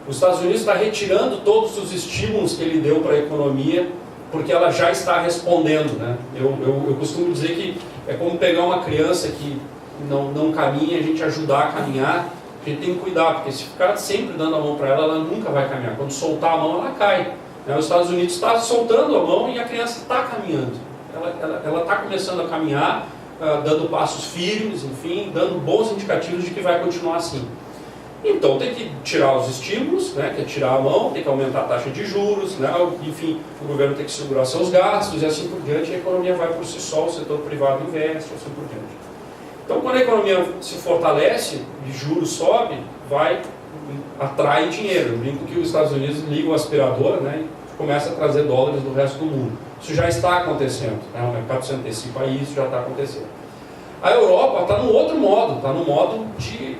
Os Estados Unidos está retirando todos os estímulos que ele deu para a economia, porque ela já está respondendo, né? Eu costumo dizer que é como pegar uma criança que não caminha, a gente ajudar a caminhar. A gente tem que cuidar, porque se ficar sempre dando a mão para ela, ela nunca vai caminhar. Quando soltar a mão, ela cai. Os Estados Unidos está soltando a mão e a criança está caminhando. Ela está começando a caminhar, dando passos firmes, enfim, dando bons indicativos de que vai continuar assim. Então tem que tirar os estímulos, né, que é tirar a mão, tem que aumentar a taxa de juros, né, enfim, o governo tem que segurar seus gastos e assim por diante, a economia vai por si só, o setor privado investe, assim por diante. Então, quando a economia se fortalece, de juros sobe, atrai dinheiro. Eu brinco que os Estados Unidos ligam o aspirador, né, e começa a trazer dólares do resto do mundo. Isso já está acontecendo, né, o mercado se antecipa a isso, já está acontecendo. A Europa está no outro modo, está no modo de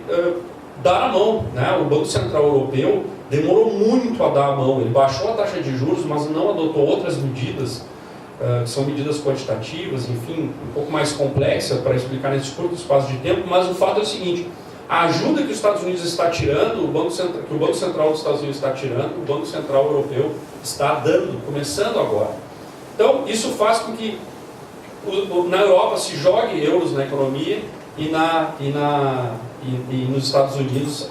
dar a mão, né? O Banco Central Europeu demorou muito a dar a mão, ele baixou a taxa de juros, mas não adotou outras medidas, que são medidas quantitativas, enfim, um pouco mais complexa para explicar nesse curto espaço de tempo, mas o fato é o seguinte: a ajuda que os Estados Unidos está tirando, que o Banco Central dos Estados Unidos está tirando, o Banco Central Europeu está dando, começando agora. Então, isso faz com que na Europa se jogue euros na economia e nos Estados Unidos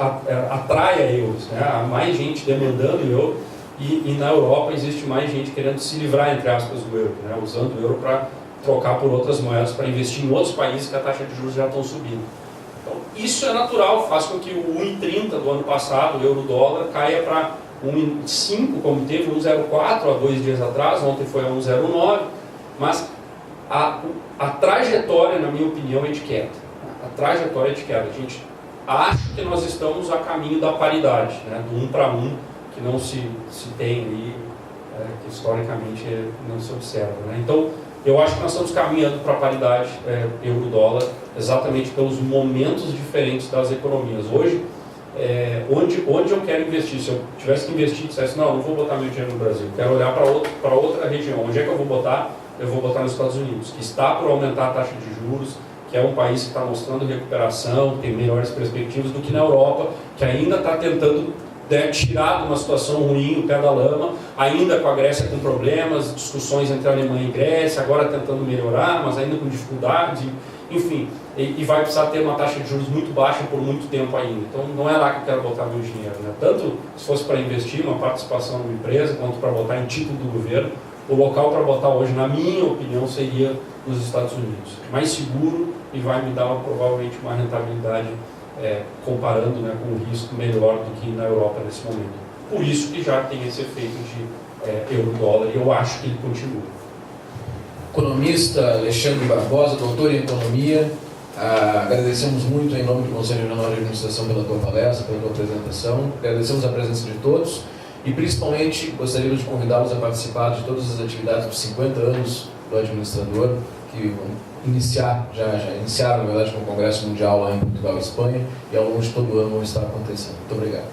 atraia euros, né? Há mais gente demandando euro e na Europa existe mais gente querendo se livrar, entre aspas, do euro, né? Usando o euro para trocar por outras moedas, para investir em outros países que a taxa de juros já estão subindo. Então, isso é natural, faz com que o 1,30 do ano passado, o euro-dólar, caia para 1,5, como teve 1,04 há 2 dias atrás, ontem foi a 1,09, mas a trajetória, na minha opinião, é de queda. A trajetória é de queda. A gente acha que nós estamos a caminho da paridade, né, do 1 para 1, que não se tem aí, que historicamente não se observa, né? Então, eu acho que nós estamos caminhando para a paridade euro-dólar, exatamente pelos momentos diferentes das economias. Hoje, onde eu quero investir? Se eu tivesse que investir, dissesse, não vou botar meu dinheiro no Brasil, quero olhar para outra região. Onde é que eu vou botar? Eu vou botar nos Estados Unidos, que está por aumentar a taxa de juros, que é um país que está mostrando recuperação, tem melhores perspectivas do que na Europa, que ainda está tentando tirar de uma situação ruim o pé da lama, ainda com a Grécia com problemas, discussões entre a Alemanha e Grécia, agora tentando melhorar, mas ainda com dificuldades, enfim, e vai precisar ter uma taxa de juros muito baixa por muito tempo ainda. Então não é lá que eu quero botar meu dinheiro, né? Tanto se fosse para investir uma participação numa empresa, quanto para botar em título do governo. O local para botar hoje, na minha opinião, seria nos Estados Unidos. Mais seguro e vai me dar provavelmente uma rentabilidade comparando, né, com o risco melhor do que na Europa nesse momento. Por isso que já tem esse efeito de euro-dólar e eu acho que ele continua. Economista Alexandre Barbosa, doutor em Economia, agradecemos muito em nome do Conselho Regional de Administração pela tua palestra, pela tua apresentação, agradecemos a presença de todos e principalmente gostaríamos de convidá-los a participar de todas as atividades dos 50 anos do administrador, que vão iniciaram, na verdade, com o Congresso Mundial lá em Portugal e Espanha, e ao longo de todo o ano vão estar acontecendo. Muito obrigado.